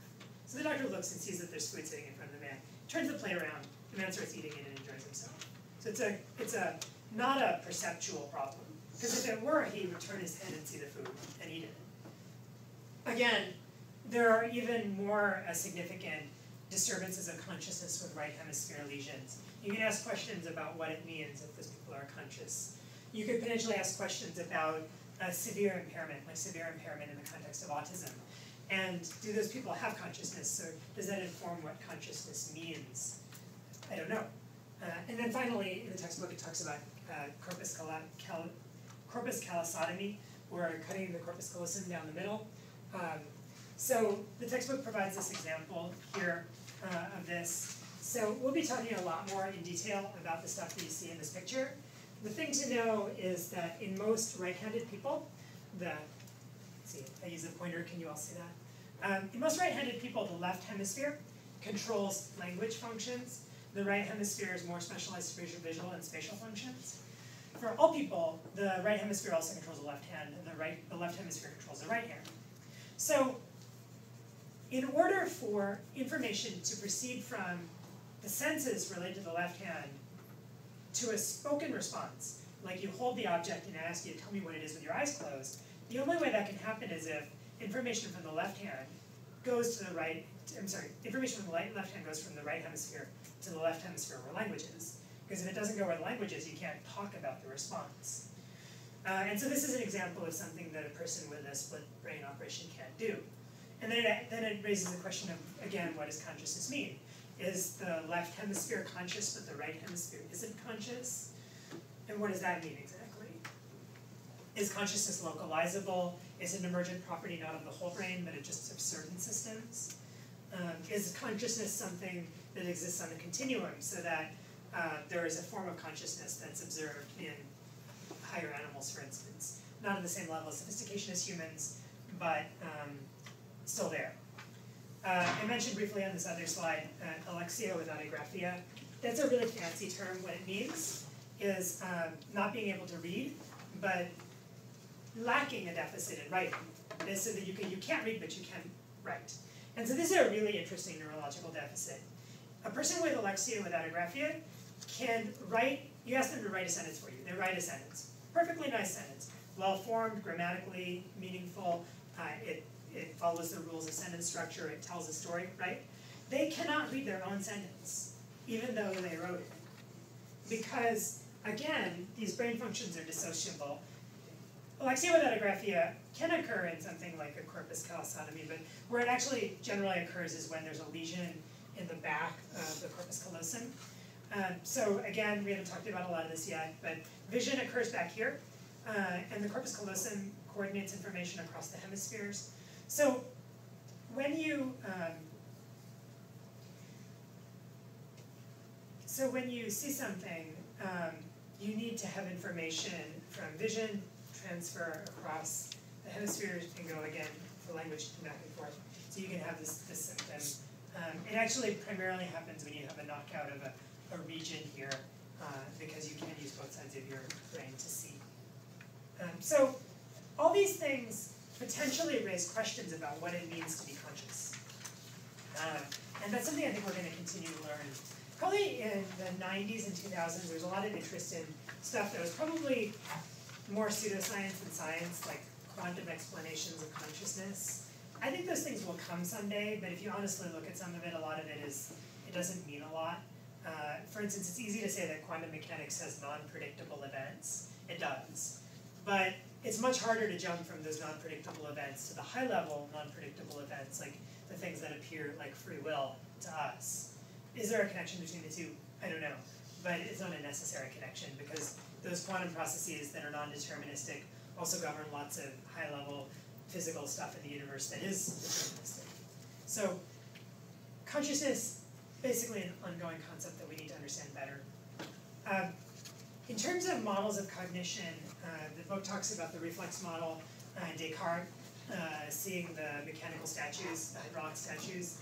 So the doctor looks and sees that there's food sitting in front of the man, turns the plate around, the man starts eating it and enjoys himself. So it's not a perceptual problem. Because if it were, he would turn his head and see the food and eat it. Again, there are even more significant disturbances of consciousness with right hemisphere lesions. You can ask questions about what it means if those people are conscious. You could potentially ask questions about severe impairment, like severe impairment in the context of autism. And do those people have consciousness, or does that inform what consciousness means? I don't know. And then finally, in the textbook, it talks about corpus callosotomy, or cutting the corpus callosum down the middle. So the textbook provides this example here of this. So we'll be talking a lot more in detail about the stuff that you see in this picture. The thing to know is that in most right-handed people, let's see, I use a pointer, can you all see that? In most right-handed people, the left hemisphere controls language functions. The right hemisphere is more specialized for visual and spatial functions. For all people, the right hemisphere also controls the left hand, and the left hemisphere controls the right hand. So in order for information to proceed from the senses related to the left hand to a spoken response, like you hold the object and I ask you to tell me what it is with your eyes closed, the only way that can happen is if information from the left hand goes to the right, information from the left hand goes from the right hemisphere to the left hemisphere where language is. Because if it doesn't go where the language is, you can't talk about the response. And so this is an example of something that a person with a split brain operation can't do. And then it raises the question of, again, what does consciousness mean? Is the left hemisphere conscious but the right hemisphere isn't conscious? And what does that mean exactly? Is consciousness localizable? Is it an emergent property not of the whole brain but just of certain systems? Is consciousness something that exists on a continuum so that there is a form of consciousness that's observed in higher animals, for instance? Not at the same level of sophistication as humans, but still there. I mentioned briefly on this other slide, alexia without agraphia. That's a really fancy term. What it means is not being able to read, but lacking a deficit in writing. It's so that you can't read, but you can write. And so this is a really interesting neurological deficit. A person with alexia without agraphia can write, you ask them to write a sentence for you. They write a sentence. Perfectly nice sentence. Well-formed, grammatically meaningful. It follows the rules of sentence structure. It tells a story, right? They cannot read their own sentence, even though they wrote it. Because, again, these brain functions are dissociable. Alexia without agraphia can occur in something like a corpus callosotomy, but where it actually generally occurs is when there's a lesion in the back of the corpus callosum. So again, we haven't talked about a lot of this yet, but vision occurs back here. and the corpus callosum coordinates information across the hemispheres. So when you see something, you need to have information from vision, transfer across the hemispheres, and go again for language back and forth. So you can have this symptom. It actually primarily happens when you have a knockout of a region here, because you can't use both sides of your brain to see. So all these things potentially raise questions about what it means to be conscious. And that's something I think we're going to continue to learn. Probably in the 90s and 2000s, there was a lot of interest in stuff that was probably more pseudoscience than science, like quantum explanations of consciousness. I think those things will come someday, but if you honestly look at some of it, a lot of it doesn't mean a lot. For instance, it's easy to say that quantum mechanics has non-predictable events. It does. But it's much harder to jump from those non-predictable events to the high-level non-predictable events, like the things that appear like free will to us. Is there a connection between the two? I don't know. But it's not a necessary connection, because those quantum processes that are non-deterministic also govern lots of high-level physical stuff in the universe that is deterministic. So consciousness, basically an ongoing concept that we need to understand better. In terms of models of cognition, the book talks about the reflex model, Descartes seeing the mechanical statues, the hydraulic statues.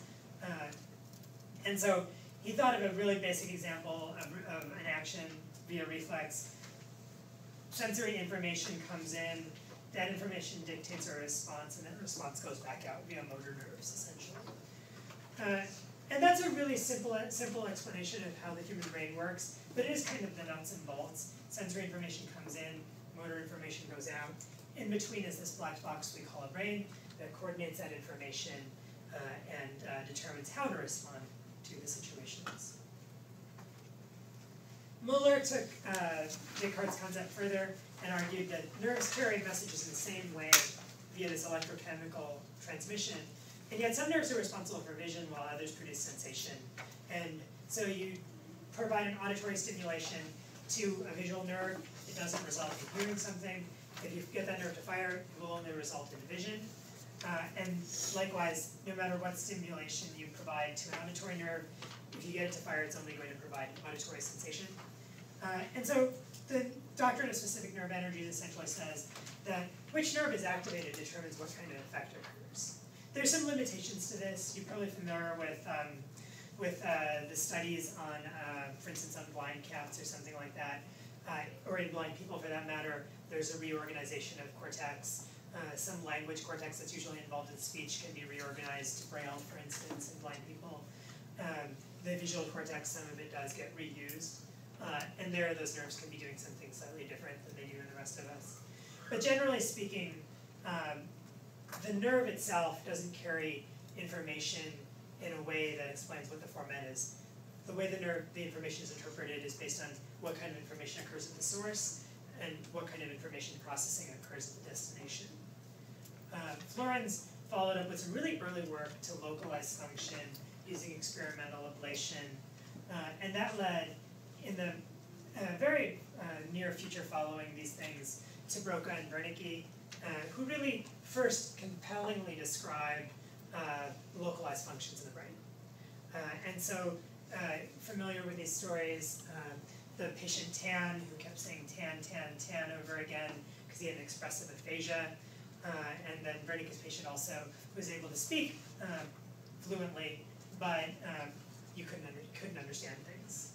And so he thought of a really basic example of an action via reflex. Sensory information comes in, that information dictates a response, and that response goes back out via motor nerves, essentially. And that's a really simple explanation of how the human brain works, but it is kind of the nuts and bolts. Sensory information comes in, motor information goes out. In between is this black box we call a brain that coordinates that information and determines how to respond to the situations. Muller took Descartes' concept further and argued that nerves carry messages in the same way via this electrochemical transmission, and yet some nerves are responsible for vision while others produce sensation. And so you provide an auditory stimulation to a visual nerve, it doesn't result in hearing something. If you get that nerve to fire, it will only result in vision. And likewise, no matter what stimulation you provide to an auditory nerve, if you get it to fire, it's only going to provide an auditory sensation. And so the doctrine of specific nerve energies essentially says that which nerve is activated determines what kind of effect occurs. There's some limitations to this. You're probably familiar with the studies on, for instance, on blind cats or something like that, or in blind people for that matter. There's a reorganization of cortex. Some language cortex that's usually involved in speech can be reorganized to Braille, for instance, in blind people. The visual cortex, some of it does get reused. And there, those nerves can be doing something slightly different than they do in the rest of us. But generally speaking, the nerve itself doesn't carry information in a way that explains what the format is. The way the information is interpreted is based on what kind of information occurs at the source and what kind of information processing occurs at the destination. Florenz followed up with some really early work to localize function using experimental ablation, and that led in the very near future following these things to Broca and Wernicke, who really first compellingly described localized functions in the brain. And so, familiar with these stories, the patient Tan, who kept saying tan, tan, tan over again because he had an expressive aphasia, and then Wernicke's patient also, who was able to speak fluently, but you couldn't understand things.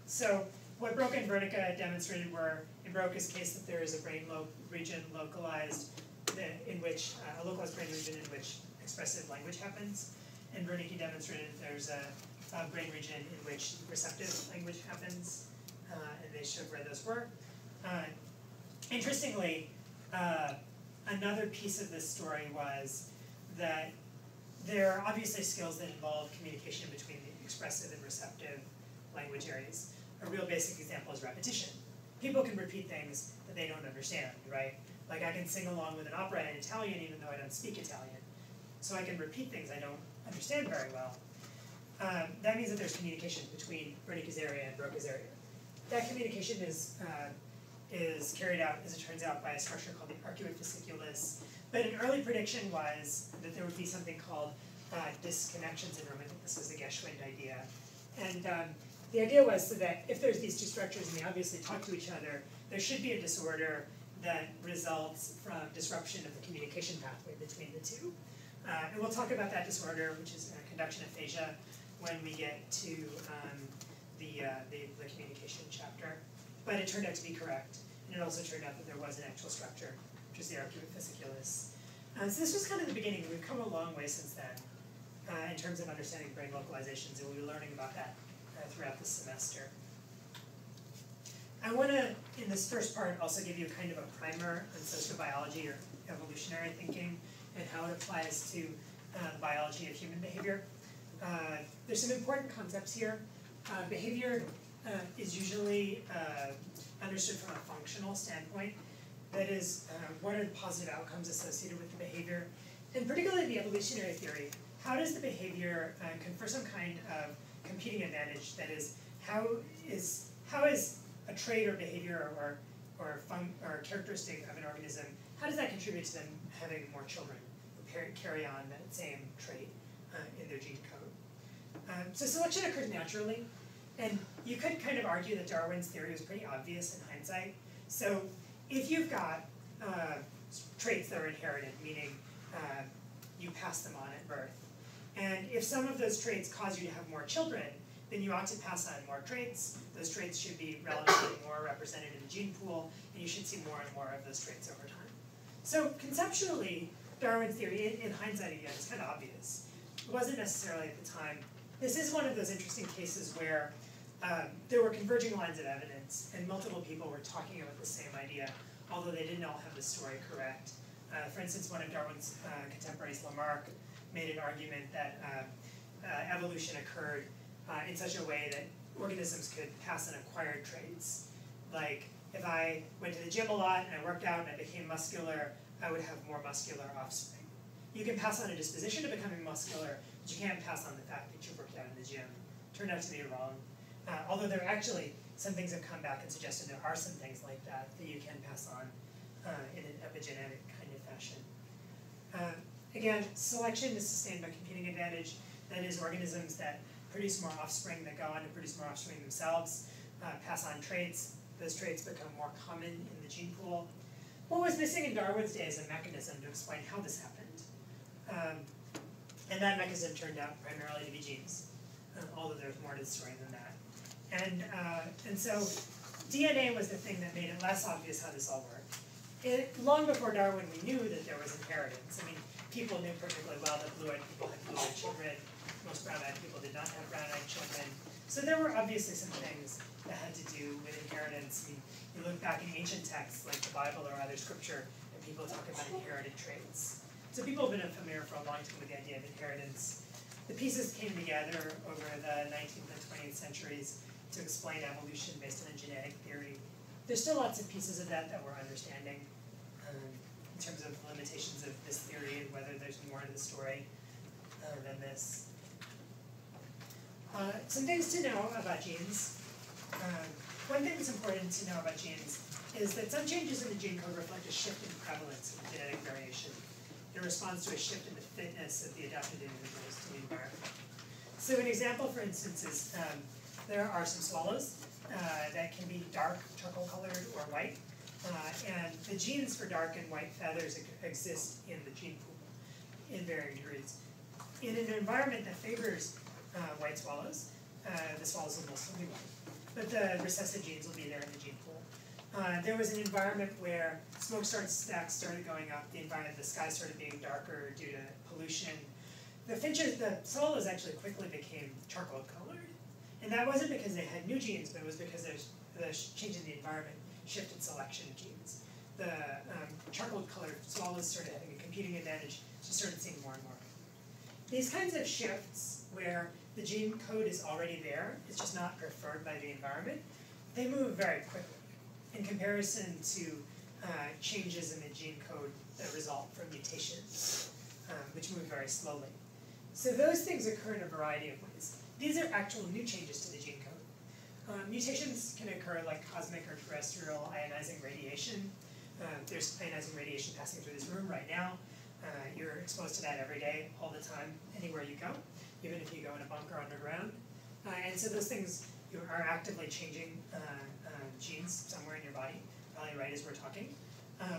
So what Broca and Wernicke demonstrated were, in Broca's case, that there is a brain region localized, in which a localized brain region in which expressive language happens, and Wernicke demonstrated that there's a brain region in which receptive language happens, and they showed where those were. Interestingly, another piece of this story was that there are obviously skills that involve communication between the expressive and receptive language areas. A real basic example is repetition. People can repeat things that they don't understand, right? Like I can sing along with an opera in Italian even though I don't speak Italian. So I can repeat things I don't understand very well. That means that there's communication between Wernicke's area and Broca's area. That communication is is carried out, as it turns out, by a structure called the arcuate fasciculus. But an early prediction was that there would be something called disconnection syndrome. I think this was a Geschwind idea. And the idea was so that if there's these two structures and they obviously talk to each other, there should be a disorder that results from disruption of the communication pathway between the two. And we'll talk about that disorder, which is conduction aphasia, when we get to the communication chapter. But it turned out to be correct. And it also turned out that there was an actual structure, which is the arcuate fasciculus. So this was kind of the beginning. We've come a long way since then in terms of understanding brain localizations, and we'll be learning about that throughout the semester. I want to, in this first part, also give you kind of a primer on sociobiology or evolutionary thinking and how it applies to the biology of human behavior. There's some important concepts here. Behavior is usually understood from a functional standpoint. That is, what are the positive outcomes associated with the behavior? And particularly the evolutionary theory, how does the behavior confer some kind of competing advantage? That is, how is a trait or behavior or characteristic of an organism, how does that contribute to them having more children who carry on that same trait in their gene code? So selection occurs naturally, and you could kind of argue that Darwin's theory was pretty obvious in hindsight. So if you've got traits that are inherited, meaning you pass them on at birth, and if some of those traits cause you to have more children, then you ought to pass on more traits. Those traits should be relatively more represented in the gene pool, and you should see more and more of those traits over time. So conceptually, Darwin's theory, in hindsight again, is kind of obvious. It wasn't necessarily at the time. This is one of those interesting cases where there were converging lines of evidence, and multiple people were talking about the same idea, although they didn't all have the story correct. For instance, one of Darwin's contemporaries, Lamarck, made an argument that evolution occurred in such a way that organisms could pass on acquired traits. Like, if I went to the gym a lot and I worked out and I became muscular, I would have more muscular offspring. You can pass on a disposition to becoming muscular, but you can't pass on the fact that you worked out in the gym. Turned out to be wrong. Although there are actually some things have come back and suggested there are some things like that that you can pass on in an epigenetic kind of fashion. Again, selection is sustained by competing advantage. That is, organisms that produce more offspring, that go on to produce more offspring themselves, pass on traits. Those traits become more common in the gene pool. What was missing in Darwin's day is a mechanism to explain how this happened. And that mechanism turned out primarily to be genes, although there's more to the story than that. And so DNA was the thing that made it less obvious how this all worked. Long before Darwin, we knew that there was inheritance. I mean, people knew perfectly well that blue-eyed people had blue-eyed children. Most brown-eyed people did not have brown-eyed children. So there were obviously some things that had to do with inheritance. I mean, you look back in ancient texts like the Bible or other scripture, and people talk about inherited traits. So people have been familiar for a long time with the idea of inheritance. The pieces came together over the 19th and 20th centuries to explain evolution based on a genetic theory. There's still lots of pieces of that we're understanding in terms of limitations of this theory and whether there's more to the story than this. Some things to know about genes. One thing that's important to know about genes is that some changes in the gene code reflect a shift in prevalence of genetic variation in response to a shift in the fitness of the adapted individuals to the environment. So an example, for instance, is there are some swallows that can be dark, charcoal colored, or white. And the genes for dark and white feathers exist in the gene pool in varying degrees. In an environment that favors white swallows, the swallows will mostly be white. But the recessive genes will be there in the gene pool. There was an environment where smokestacks started going up, the sky started being darker due to pollution. The swallows actually quickly became charcoal colored. And that wasn't because they had new genes, but it was because the change in the environment shifted selection of genes. The charcoal-colored swallows started having a competing advantage, so you started seeing more and more. These kinds of shifts, where the gene code is already there, it's just not preferred by the environment, they move very quickly in comparison to changes in the gene code that result from mutations, which move very slowly. So those things occur in a variety of ways. These are actual new changes to the gene code. Mutations can occur like cosmic or terrestrial ionizing radiation. There's ionizing radiation passing through this room right now. You're exposed to that every day, all the time, anywhere you go, even if you go in a bunker underground. And so those things are actively changing genes somewhere in your body, probably right as we're talking.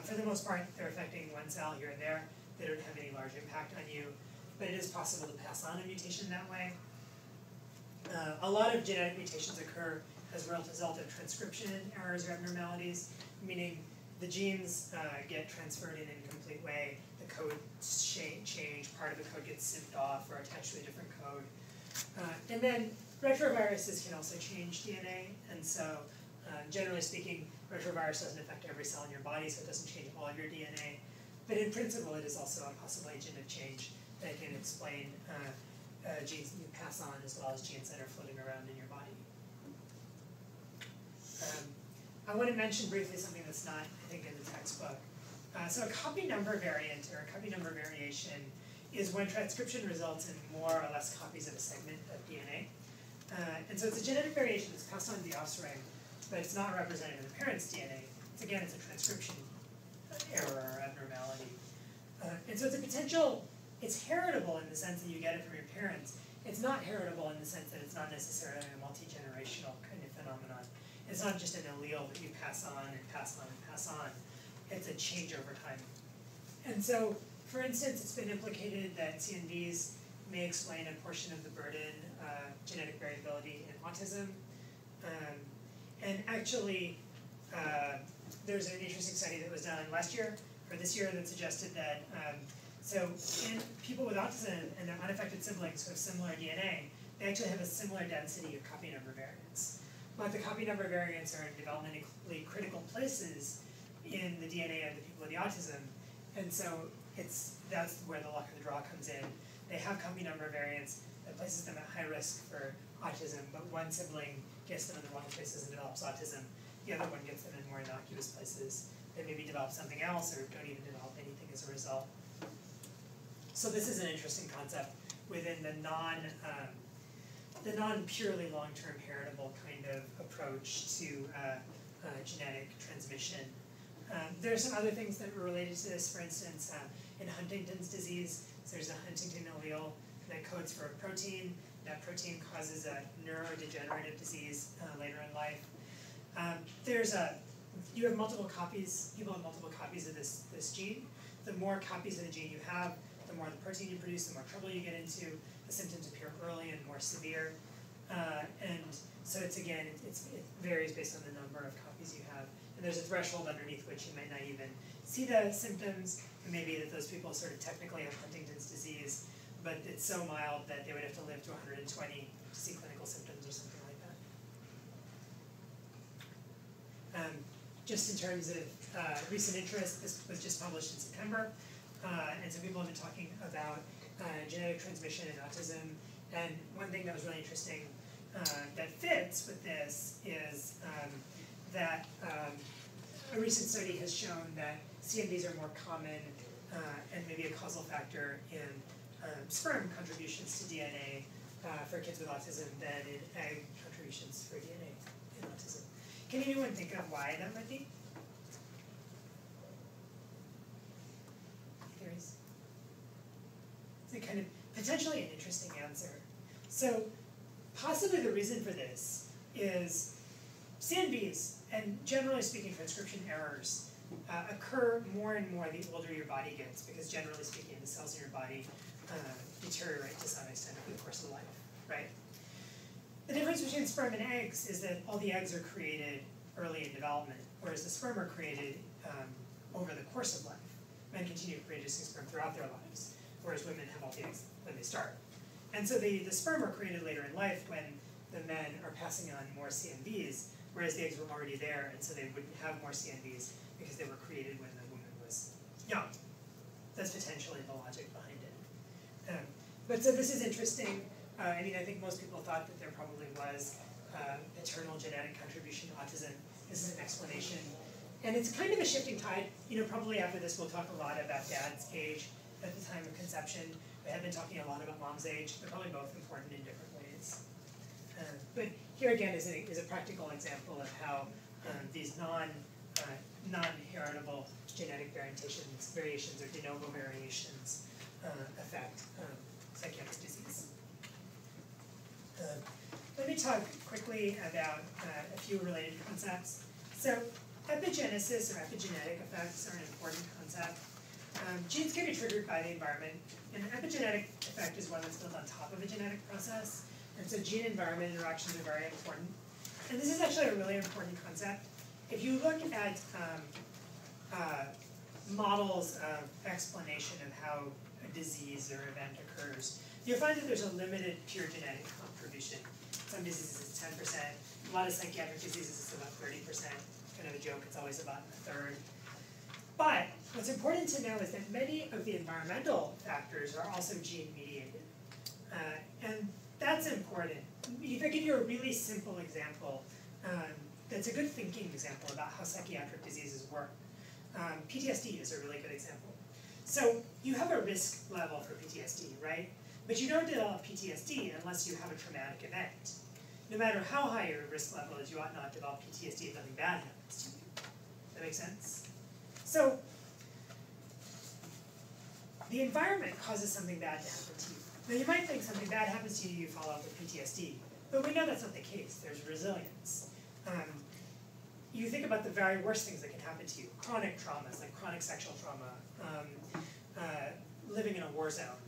For the most part, they're affecting one cell here and there. They don't have any large impact on you, but it is possible to pass on a mutation that way. A lot of genetic mutations occur as a result of transcription errors or abnormalities, meaning the genes get transferred in an incomplete way, the code change, part of the code gets zipped off or attached to a different code. And then retroviruses can also change DNA, and so generally speaking, retrovirus doesn't affect every cell in your body, so it doesn't change all of your DNA. But in principle, it is also a possible agent of change that can explain genes that you pass on as well as genes that are floating around in your body. I want to mention briefly something that's not, I think, in the textbook. So a copy number variant or a copy number variation is when transcription results in more or less copies of a segment of DNA. And so it's a genetic variation that's passed on to the offspring, but it's not represented in the parent's DNA. Again, it's a transcription error or abnormality. And so it's a potential, it's heritable in the sense that you get it from your parents. It's not heritable in the sense that it's not necessarily a multi-generational kind of phenomenon. It's not just an allele that you pass on and pass on and pass on. It's a change over time. And so, for instance, it's been implicated that CNVs may explain a portion of the burden of genetic variability in autism. And actually, there's an interesting study that was done last year, or this year, that suggested that, so in people with autism and their unaffected siblings who have similar DNA, they actually have a similar density of copy number variants. But the copy number variants are in developmentally critical places in the DNA of the people with the autism, and so that's where the luck of the draw comes in. They have copy number variants that places them at high risk for autism, but one sibling gets them in the wrong places and develops autism. The other one gets them in more innocuous places. They maybe develop something else or don't even develop anything as a result. So this is an interesting concept within the non-purely long-term heritable kind of approach to genetic transmission. There are some other things that were related to this. For instance, in Huntington's disease, there's a Huntington allele that codes for a protein. That protein causes a neurodegenerative disease later in life. You have multiple copies. People have multiple copies of this gene. The more copies of the gene you have, the more the protein you produce, the more trouble you get into. The symptoms appear early and more severe. And so it varies based on the number of copies you have. And there's a threshold underneath which you might not even see the symptoms. It may be that those people sort of technically have Huntington's disease, but it's so mild that they would have to live to 120 to see clinical symptoms or something like that. Just in terms of recent interest, this was just published in September, and so people have been talking about genetic transmission in autism. And one thing that was really interesting that fits with this is that a recent study has shown that CNVs are more common and maybe a causal factor in sperm contributions to DNA for kids with autism than in egg contributions for DNA in autism. Can anyone think of why that might be? Theories? It's a kind of potentially an interesting answer. So possibly the reason for this is CNVs, and generally speaking transcription errors, occur more and more the older your body gets, because generally speaking the cells in your body deteriorate to some extent over the course of life, right? The difference between sperm and eggs is that all the eggs are created early in development, whereas the sperm are created over the course of life. Men continue producing sperm throughout their lives, whereas women have all the eggs when they start. And so the sperm are created later in life when the men are passing on more CNVs, whereas the eggs were already there, and so they wouldn't have more CNVs because they were created when the woman was young. That's potentially the logic behind it. But so this is interesting. I mean, I think most people thought that there probably was paternal genetic contribution to autism. This is an explanation. And it's kind of a shifting tide. You know, probably after this we'll talk a lot about dad's age at the time of conception. We have been talking a lot about mom's age. They're probably both important in different ways. But here here again is a practical example of how these non-heritable genetic variations or de novo variations affect psychiatric disease. Let me talk quickly about a few related concepts. So epigenesis or epigenetic effects are an important concept. Genes can be triggered by the environment, and an epigenetic effect is one that's built on top of a genetic process. And so gene-environment interactions are very important. And this is actually a really important concept. If you look at models of explanation of how a disease or event occurs, you'll find that there's a limited pure genetic contribution. Some diseases it's 10%, a lot of psychiatric diseases it's about 30%. Kind of a joke, it's always about a third. But what's important to know is that many of the environmental factors are also gene-mediated. And that's important. If I give you a really simple example, that's a good thinking example about how psychiatric diseases work. PTSD is a really good example. So you have a risk level for PTSD, right? But you don't develop PTSD unless you have a traumatic event. No matter how high your risk level is, you ought not develop PTSD if nothing bad happens to you. That makes sense? So the environment causes something bad to happen to you. Now you might think something bad happens to you, you follow up with PTSD. But we know that's not the case. There's resilience. You think about the very worst things that can happen to you. Chronic traumas, like chronic sexual trauma, living in a war zone,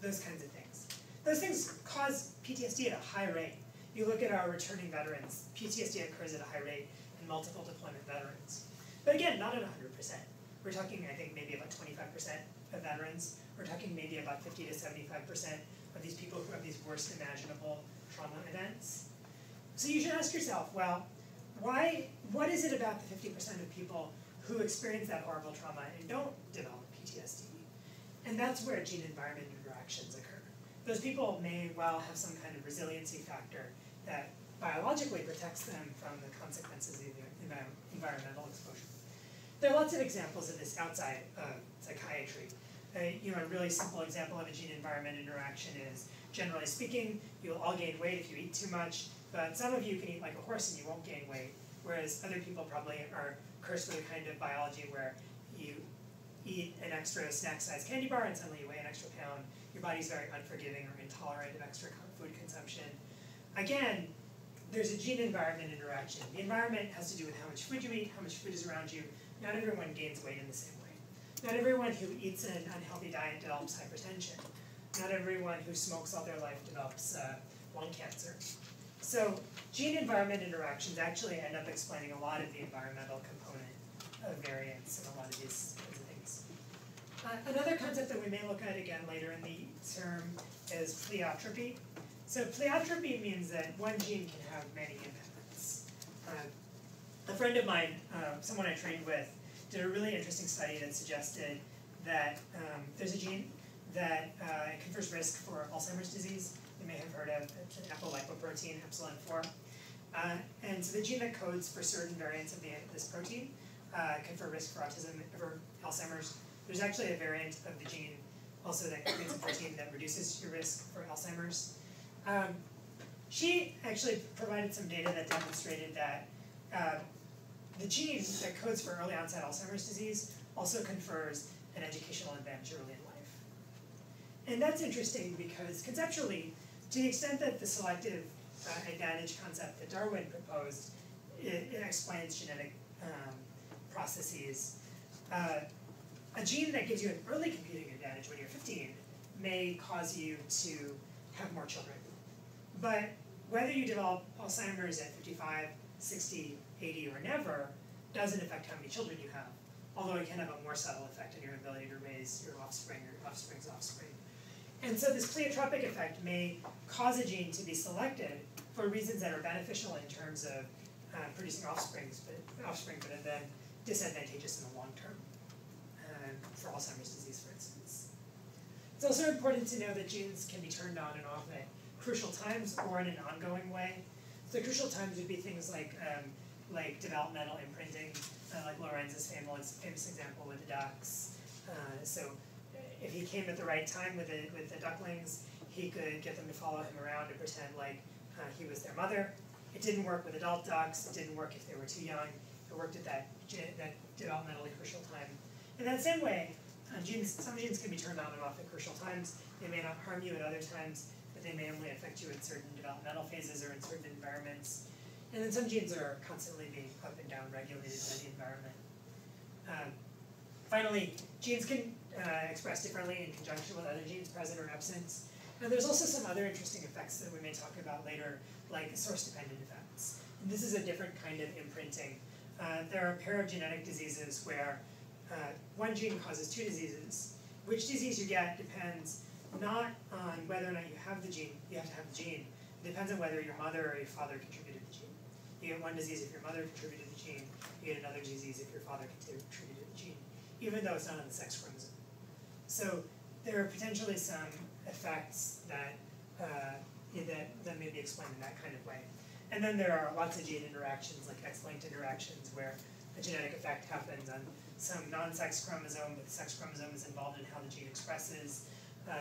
those kinds of things. Those things cause PTSD at a high rate. You look at our returning veterans, PTSD occurs at a high rate in multiple deployment veterans. But again, not at 100%. We're talking, I think, maybe about 25% of veterans. We're talking maybe about 50 to 75% of these people who have these worst imaginable trauma events. So you should ask yourself, well, what is it about the 50% of people who experience that horrible trauma and don't develop PTSD? And that's where gene-environment interactions occur. Those people may well have some kind of resiliency factor that biologically protects them from the consequences of the environmental exposure. There are lots of examples of this outside of psychiatry. A really simple example of a gene-environment interaction is, generally speaking, you'll all gain weight if you eat too much, but some of you can eat like a horse and you won't gain weight, whereas other people probably are cursed with a kind of biology where you eat an extra snack-sized candy bar and suddenly you weigh an extra pound. Your body's very unforgiving or intolerant of extra food consumption. Again, there's a gene-environment interaction. The environment has to do with how much food you eat, how much food is around you. Not everyone gains weight in the same way. Not everyone who eats an unhealthy diet develops hypertension. Not everyone who smokes all their life develops lung cancer. So gene-environment interactions actually end up explaining a lot of the environmental component of variance in a lot of these kinds of things. Another concept that we may look at again later in the term is pleiotropy. So pleiotropy means that one gene can have many impacts. A friend of mine, someone I trained with, did a really interesting study that suggested that there's a gene that confers risk for Alzheimer's disease. You may have heard of it's an apolipoprotein, epsilon 4. And so the gene that codes for certain variants of this protein confer risk for autism or Alzheimer's. There's actually a variant of the gene also that creates a protein that reduces your risk for Alzheimer's. She actually provided some data that demonstrated that the gene that codes for early onset Alzheimer's disease also confers an educational advantage early in life. And that's interesting because conceptually, to the extent that the selective advantage concept that Darwin proposed, it explains genetic processes. A gene that gives you an early computing advantage when you're 15 may cause you to have more children. But whether you develop Alzheimer's at 55, 60, 80, or never doesn't affect how many children you have, although it can have a more subtle effect on your ability to raise your offspring or your offspring's offspring. And so this pleiotropic effect may cause a gene to be selected for reasons that are beneficial in terms of producing offspring, but then disadvantageous in the long term for Alzheimer's disease, for instance. It's also important to know that genes can be turned on and off at crucial times or in an ongoing way. So crucial times would be things like developmental imprinting, like Lorenz's famous example with the ducks. So if he came at the right time with the ducklings, he could get them to follow him around and pretend like he was their mother. It didn't work with adult ducks. It didn't work if they were too young. It worked at that developmentally crucial time. In that same way, some genes can be turned on and off at crucial times. They may not harm you at other times, but they may only affect you in certain developmental phases or in certain environments. And then some genes are constantly being up and down regulated by the environment. Finally, genes can express differently in conjunction with other genes present or absent. Now there's also some other interesting effects that we may talk about later, like source-dependent effects. And this is a different kind of imprinting. There are a pair of genetic diseases where one gene causes two diseases. Which disease you get depends not on whether or not you have the gene, you have to have the gene. It depends on whether your mother or your father contributed the gene. You get one disease if your mother contributed the gene, you get another disease if your father contributed the gene, even though it's not on the sex chromosome. So there are potentially some effects that may be explained in that kind of way. And then there are lots of gene interactions, like X-linked interactions, where a genetic effect happens on some non-sex chromosome, but the sex chromosome is involved in how the gene expresses.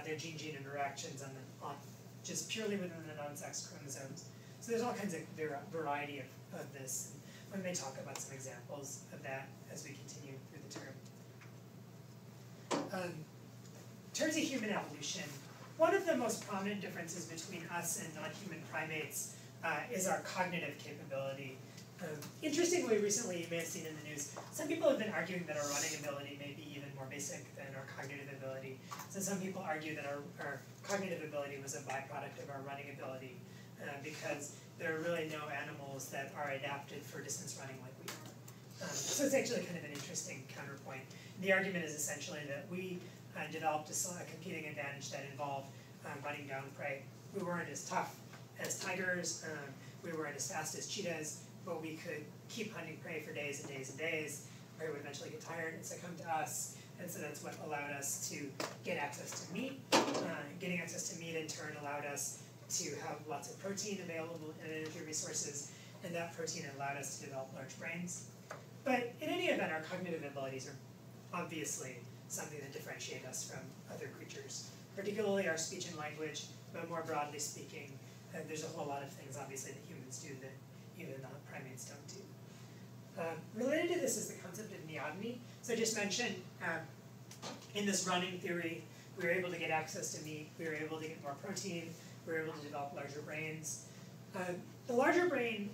There are gene-gene interactions on just purely within the non-sex chromosomes. So there's all kinds of variety of this. And we may talk about some examples of that as we continue through the term. In terms of human evolution, one of the most prominent differences between us and non-human primates is our cognitive capability. Interestingly, recently you may have seen in the news, some people have been arguing that our running ability may be even more basic than our cognitive ability. So some people argue that our cognitive ability was a byproduct of our running ability because there are really no animals that are adapted for distance running like we are. So it's actually kind of an interesting counterpoint. The argument is essentially that we developed a competing advantage that involved running down prey. We weren't as tough as tigers, we weren't as fast as cheetahs, but we could keep hunting prey for days and days and days. Prey would eventually get tired and succumb to us, and so that's what allowed us to get access to meat. Getting access to meat in turn allowed us to have lots of protein available and energy resources, and that protein allowed us to develop large brains. But in any event, our cognitive abilities are obviously something that differentiate us from other creatures, particularly our speech and language, but more broadly speaking, there's a whole lot of things obviously that humans do that even primates don't do. Related to this is the concept of neoteny. So I just mentioned in this running theory, we were able to get access to meat, we were able to get more protein, we were able to develop larger brains. The larger brain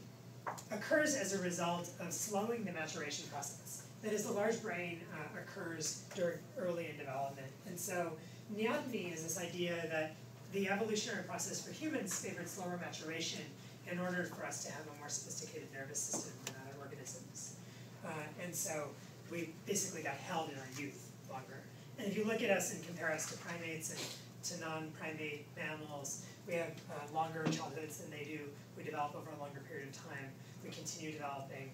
occurs as a result of slowing the maturation process. That is, the large brain occurs early in development. And so neoteny is this idea that the evolutionary process for humans favored slower maturation in order for us to have a more sophisticated nervous system than other organisms. And so we basically got held in our youth longer. And if you look at us and compare us to primates and to non-primate mammals, we have longer childhoods than they do. We develop over a longer period of time. We continue developing.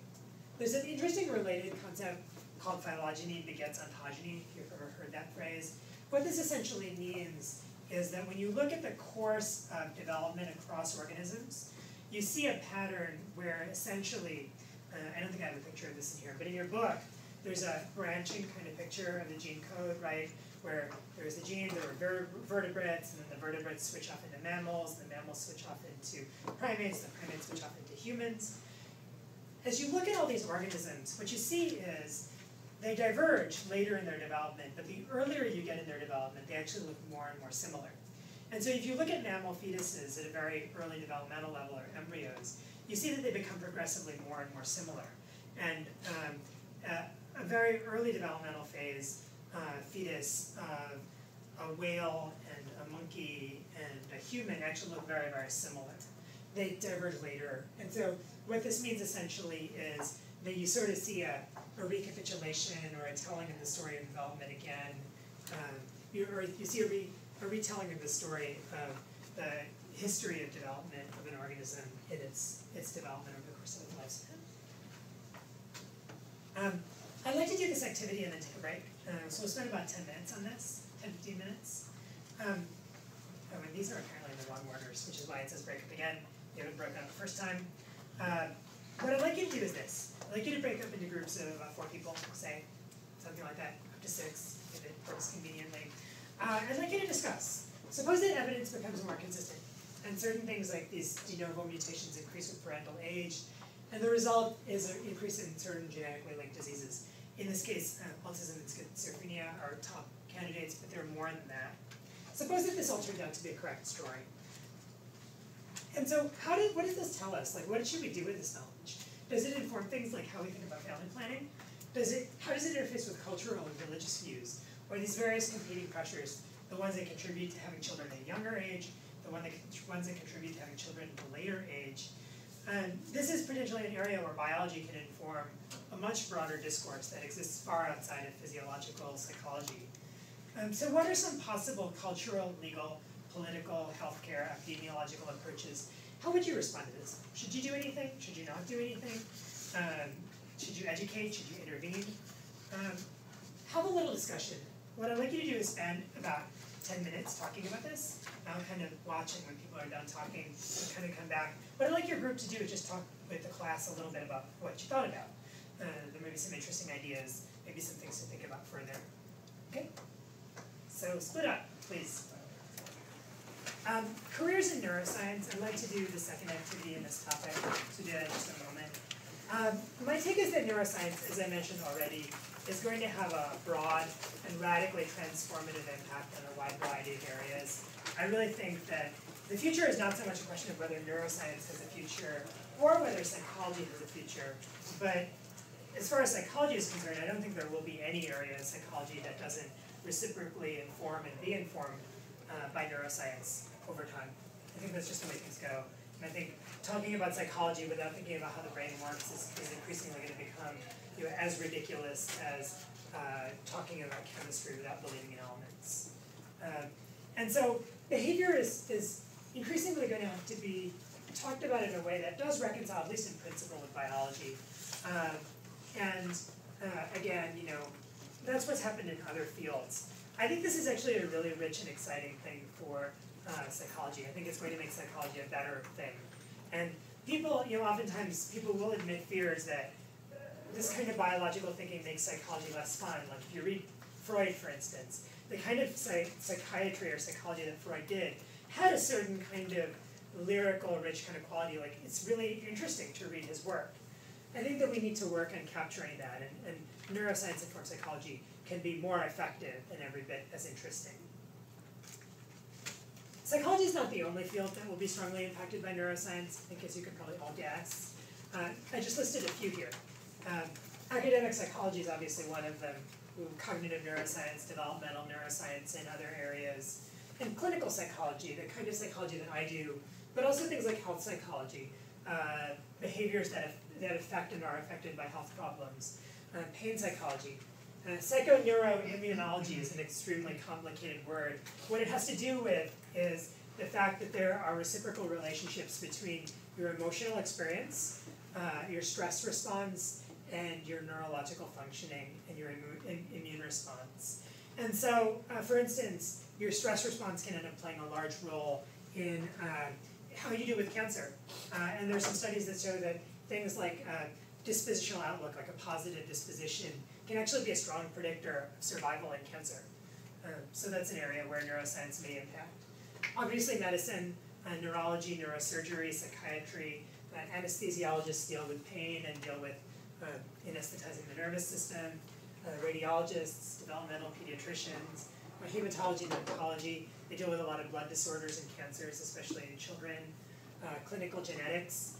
There's an interesting related concept called phylogeny begets ontogeny, if you've ever heard that phrase. What this essentially means is that when you look at the course of development across organisms, you see a pattern where essentially, I don't think I have a picture of this in here, but in your book, there's a branching kind of picture of the gene code, right? Where there's the gene, there were vertebrates, and then the vertebrates switch off into mammals, the mammals switch off into primates, the primates switch off into humans. As you look at all these organisms, what you see is they diverge later in their development, but the earlier you get in their development, they actually look more and more similar. And so if you look at mammal fetuses at a very early developmental level, or embryos, you see that they become progressively more and more similar. And a very early developmental phase fetus of a whale and a monkey and a human actually look very, very similar. They diverge later. And so what this means essentially is that you sort of see a recapitulation or a telling of the story of development again. You see a retelling of the story of the history of development of an organism in its development over the course of its lifespan. I'd like to do this activity and then take a break. So we'll spend about 10 minutes on this, 10, 15 minutes. And these are apparently in the wrong orders, which is why it says break up again. You haven't broken up the first time. What I'd like you to do is this. I'd like you to break up into groups of 4 people, say, something like that, up to 6, if it works conveniently. I'd like you to discuss. Suppose that evidence becomes more consistent. And certain things like these de novo mutations increase with parental age, and the result is an increase in certain genetically linked diseases. In this case, autism and schizophrenia are top candidates, but there are more than that. Suppose that this all turned out to be a correct story. And so what does this tell us? Like, what should we do with this knowledge? Does it inform things like how we think about family planning? How does it interface with cultural and religious views? Or these various competing pressures, the ones that contribute to having children at a younger age, the ones that contribute to having children at a later age? And this is potentially an area where biology can inform a much broader discourse that exists far outside of physiological psychology. So what are some possible cultural, legal, political, healthcare, epidemiological approaches? How would you respond to this? Should you do anything? Should you not do anything? Should you educate? Should you intervene? Have a little discussion. What I'd like you to do is spend about 10 minutes talking about this. I'm kind of watching when people are done talking and kind of come back. What I'd like your group to do is just talk with the class a little bit about what you thought about. There may be some interesting ideas, maybe some things to think about further. Okay? So split up, please. Careers in neuroscience. I'd like to do the second activity in this topic, so do that in just a moment. My take is that neuroscience, as I mentioned already, is going to have a broad and radically transformative impact on a wide variety of areas. I really think that the future is not so much a question of whether neuroscience has a future or whether psychology has a future, but as far as psychology is concerned, I don't think there will be any area of psychology that doesn't reciprocally inform and be informed by neuroscience over time. I think that's just the way things go. And I think talking about psychology without thinking about how the brain works is increasingly going to become as ridiculous as talking about chemistry without believing in elements. And so behavior is increasingly going to have to be talked about in a way that does reconcile, at least in principle, with biology. Again, that's what's happened in other fields. I think this is actually a really rich and exciting thing for psychology. I think it's going to make psychology a better thing. And people, oftentimes people will admit fears that this kind of biological thinking makes psychology less fun. Like if you read Freud, for instance, the kind of psychiatry or psychology that Freud did had a certain kind of lyrical, rich kind of quality. Like it's really interesting to read his work. I think that we need to work on capturing that, and neuroscience-informed psychology can be more effective and every bit as interesting. Psychology is not the only field that will be strongly impacted by neuroscience, I think, as you could probably all guess. I just listed a few here. Academic psychology is obviously one of them. Cognitive neuroscience, developmental neuroscience, and other areas. And clinical psychology, the kind of psychology that I do, but also things like health psychology, behaviors that affect and are affected by health problems, pain psychology. Psychoneuroimmunology is an extremely complicated word. What it has to do with is the fact that there are reciprocal relationships between your emotional experience, your stress response, and your neurological functioning and your immune response. And so, for instance, your stress response can end up playing a large role in how you do with cancer. And there's some studies that show that things like dispositional outlook, like a positive disposition, can actually be a strong predictor of survival in cancer. So that's an area where neuroscience may impact. Obviously medicine, neurology, neurosurgery, psychiatry, anesthesiologists deal with pain and deal with anesthetizing the nervous system, radiologists, developmental pediatricians, hematology and oncology, they deal with a lot of blood disorders and cancers, especially in children. Clinical genetics.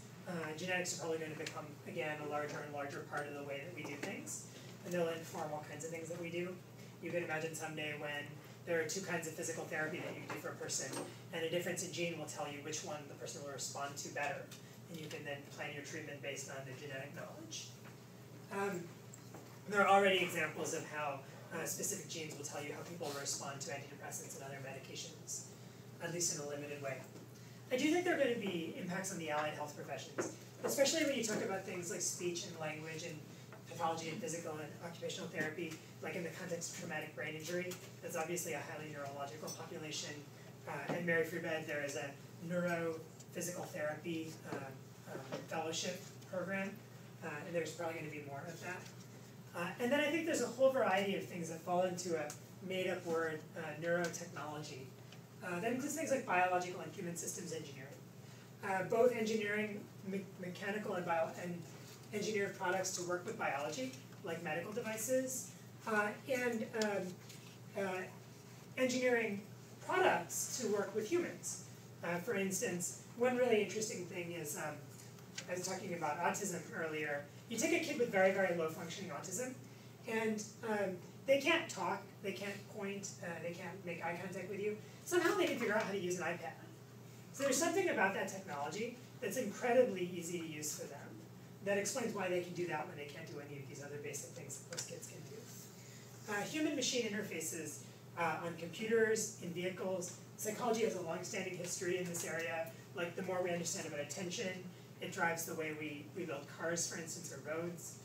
Genetics are probably going to become, again, a larger and larger part of the way that we do things, and they'll inform all kinds of things that we do. You can imagine someday when there are two kinds of physical therapy that you can do for a person, and a difference in gene will tell you which one the person will respond to better, and you can then plan your treatment based on the genetic knowledge. There are already examples of how specific genes will tell you how people respond to antidepressants and other medications, at least in a limited way. I do think there are going to be impacts on the allied health professions, especially when you talk about things like speech and language and pathology and physical and occupational therapy, like in the context of traumatic brain injury. That's obviously a highly neurological population. At Mary Free Bed, there is a neurophysical therapy fellowship program, and there's probably going to be more of that. And then I think there's a whole variety of things that fall into a made-up word, neurotechnology. That includes things like biological and human systems engineering. Both engineering mechanical and engineered products to work with biology, like medical devices, and engineering products to work with humans. For instance, one really interesting thing is, I was talking about autism earlier. You take a kid with very, very low functioning autism, and they can't talk, they can't point, they can't make eye contact with you. Somehow they can figure out how to use an iPad. So there's something about that technology that's incredibly easy to use for them that explains why they can do that when they can't do any of these other basic things that most kids can do. Human-machine interfaces on computers, in vehicles. Psychology has a long-standing history in this area. Like, the more we understand about attention, it drives the way we build cars, for instance, or roads.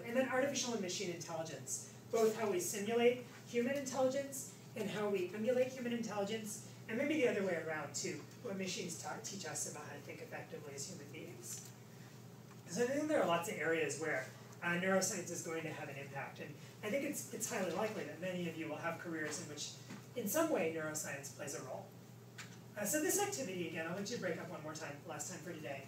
And then artificial and machine intelligence, both how we simulate human intelligence and how we emulate human intelligence, and maybe the other way around too, what machines teach us about how to think effectively as human beings. So I think there are lots of areas where neuroscience is going to have an impact, and I think it's highly likely that many of you will have careers in which, in some way, neuroscience plays a role. So this activity, again, I'll let you break up one more time, last time for today,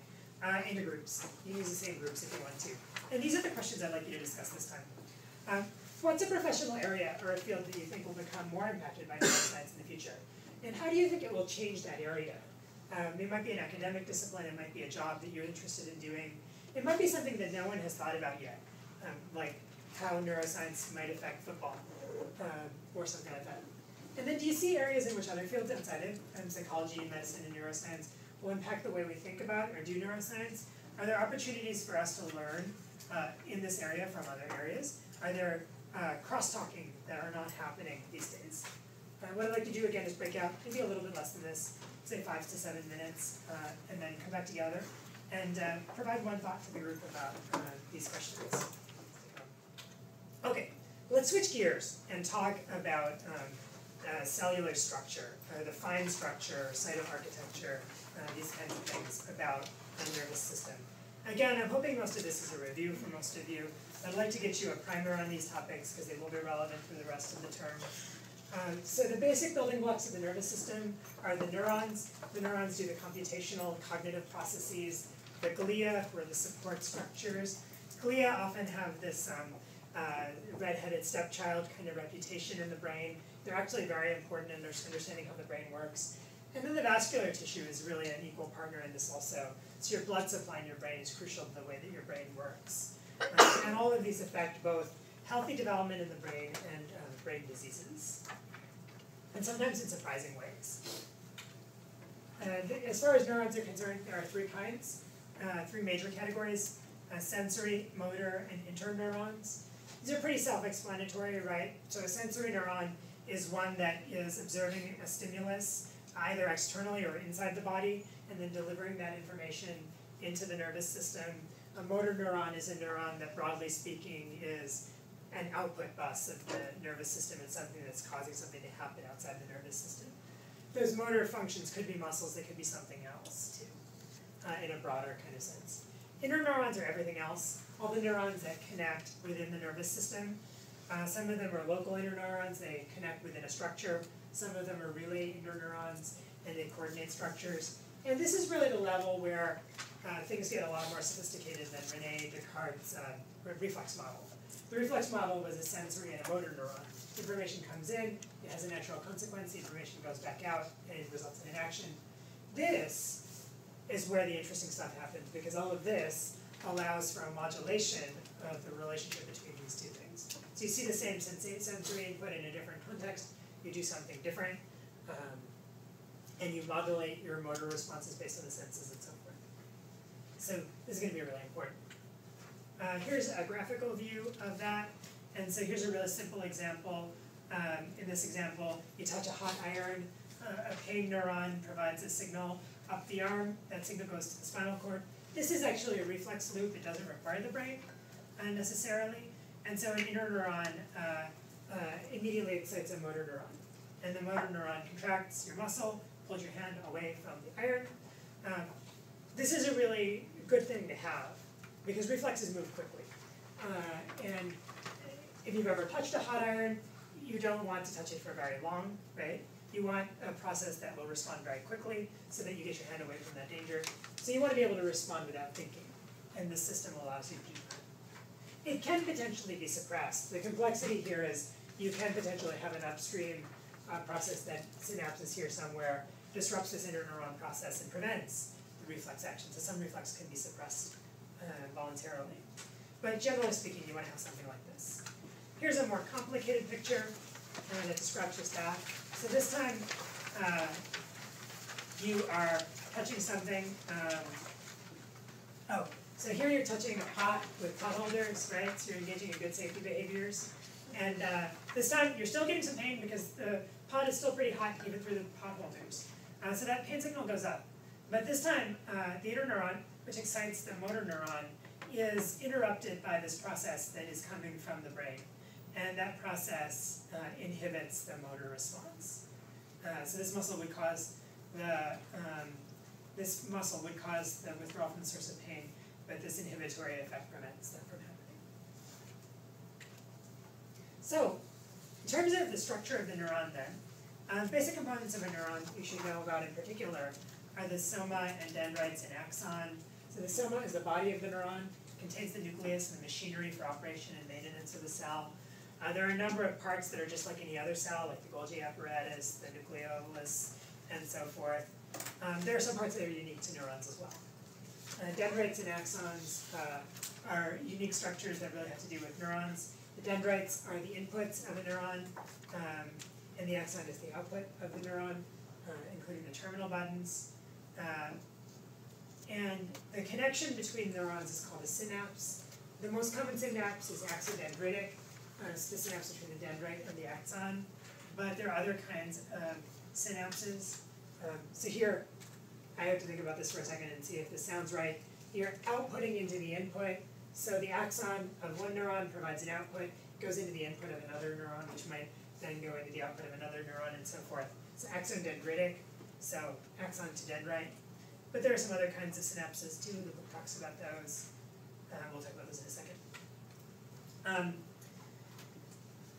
into groups. You can use the same groups if you want to. And these are the questions I'd like you to discuss this time. What's a professional area or a field that you think will become more impacted by neuroscience in the future? And how do you think it will change that area? It might be an academic discipline, it might be a job that you're interested in doing. It might be something that no one has thought about yet, like how neuroscience might affect football, or something like that. And then do you see areas in which other fields outside of psychology, medicine, and neuroscience will impact the way we think about or do neuroscience? Are there opportunities for us to learn in this area from other areas? Are there cross-talking that are not happening these days? What I'd like to do again is break out maybe a little bit less than this, say 5 to 7 minutes, and then come back together and provide one thought to the group about these questions. Okay, let's switch gears and talk about cellular structure, the fine structure, cytoarchitecture, these kinds of things about the nervous system. Again, I'm hoping most of this is a review for most of you. I'd like to get you a primer on these topics because they will be relevant for the rest of the term. So the basic building blocks of the nervous system are the neurons. The neurons do the computational cognitive processes. The glia were the support structures. Glia often have this red-headed stepchild kind of reputation in the brain. They're actually very important in understanding how the brain works. And then the vascular tissue is really an equal partner in this also. So your blood supply in your brain is crucial to the way that your brain works. And all of these affect both healthy development in the brain and brain diseases. And sometimes in surprising ways. And as far as neurons are concerned, there are 3 kinds, 3 major categories: sensory, motor, and interneurons. These are pretty self-explanatory, right? So a sensory neuron is one that is observing a stimulus, either externally or inside the body, and then delivering that information into the nervous system. A motor neuron is a neuron that, broadly speaking, is an output bus of the nervous system and something that's causing something to happen outside the nervous system. Those motor functions could be muscles, they could be something else too, in a broader kind of sense. Interneurons are everything else, all the neurons that connect within the nervous system. Some of them are local interneurons, they connect within a structure. Some of them are relay interneurons, and they coordinate structures. And this is really the level where things get a lot more sophisticated than René Descartes' reflex model. The reflex model was a sensory and a motor neuron. Information comes in, it has a natural consequence, the information goes back out, and it results in an action. This is where the interesting stuff happens, because all of this allows for a modulation of the relationship between these two things. So you see the same sensory input in a different context, you do something different, and you modulate your motor responses based on the senses and so forth. So this is going to be really important. Here's a graphical view of that, and so here's a really simple example. In this example, you touch a hot iron, a pain neuron provides a signal up the arm, that signal goes to the spinal cord. This is actually a reflex loop, it doesn't require the brain necessarily, and so an interneuron immediately excites a motor neuron. And the motor neuron contracts your muscle, pulls your hand away from the iron. This is a really good thing to have, because reflexes move quickly. And if you've ever touched a hot iron, you don't want to touch it for very long, right? You want a process that will respond very quickly so that you get your hand away from that danger. So you want to be able to respond without thinking, and this system allows you to do that. It can potentially be suppressed. The complexity here is you can potentially have an upstream process that synapses here somewhere, disrupts this interneuron process and prevents the reflex action. So some reflex can be suppressed voluntarily. But generally speaking, you want to have something like this. Here's a more complicated picture that describes just that. So this time, you are touching something. So here you're touching a pot with pot holders, right? So you're engaging in good safety behaviors. And this time, you're still getting some pain because the pot is still pretty hot even through the pot holders. So that pain signal goes up. But this time, the interneuron, which excites the motor neuron, is interrupted by this process that is coming from the brain. And that process inhibits the motor response. So this muscle would cause the withdrawal from the source of pain, but this inhibitory effect prevents that from happening. So, in terms of the structure of the neuron then, basic components of a neuron you should know about in particular are the soma and dendrites and axon. So the soma is the body of the neuron, contains the nucleus and the machinery for operation and maintenance of the cell. There are a number of parts that are just like any other cell, like the Golgi apparatus, the nucleolus, and so forth. There are some parts that are unique to neurons as well. Dendrites and axons are unique structures that really have to do with neurons. The dendrites are the inputs of a neuron, and the axon is the output of the neuron, including the terminal buttons. And the connection between neurons is called a synapse. The most common synapse is axodendritic. It's the synapse between the dendrite and the axon, but there are other kinds of synapses. So here, I have to think about this for a second and see if this sounds right. You're outputting into the input, so the axon of one neuron provides an output, goes into the input of another neuron, which might then go into the output of another neuron, and so forth. So axodendritic, so axon to dendrite. But there are some other kinds of synapses too. The book talks about those. We'll talk about those in a second.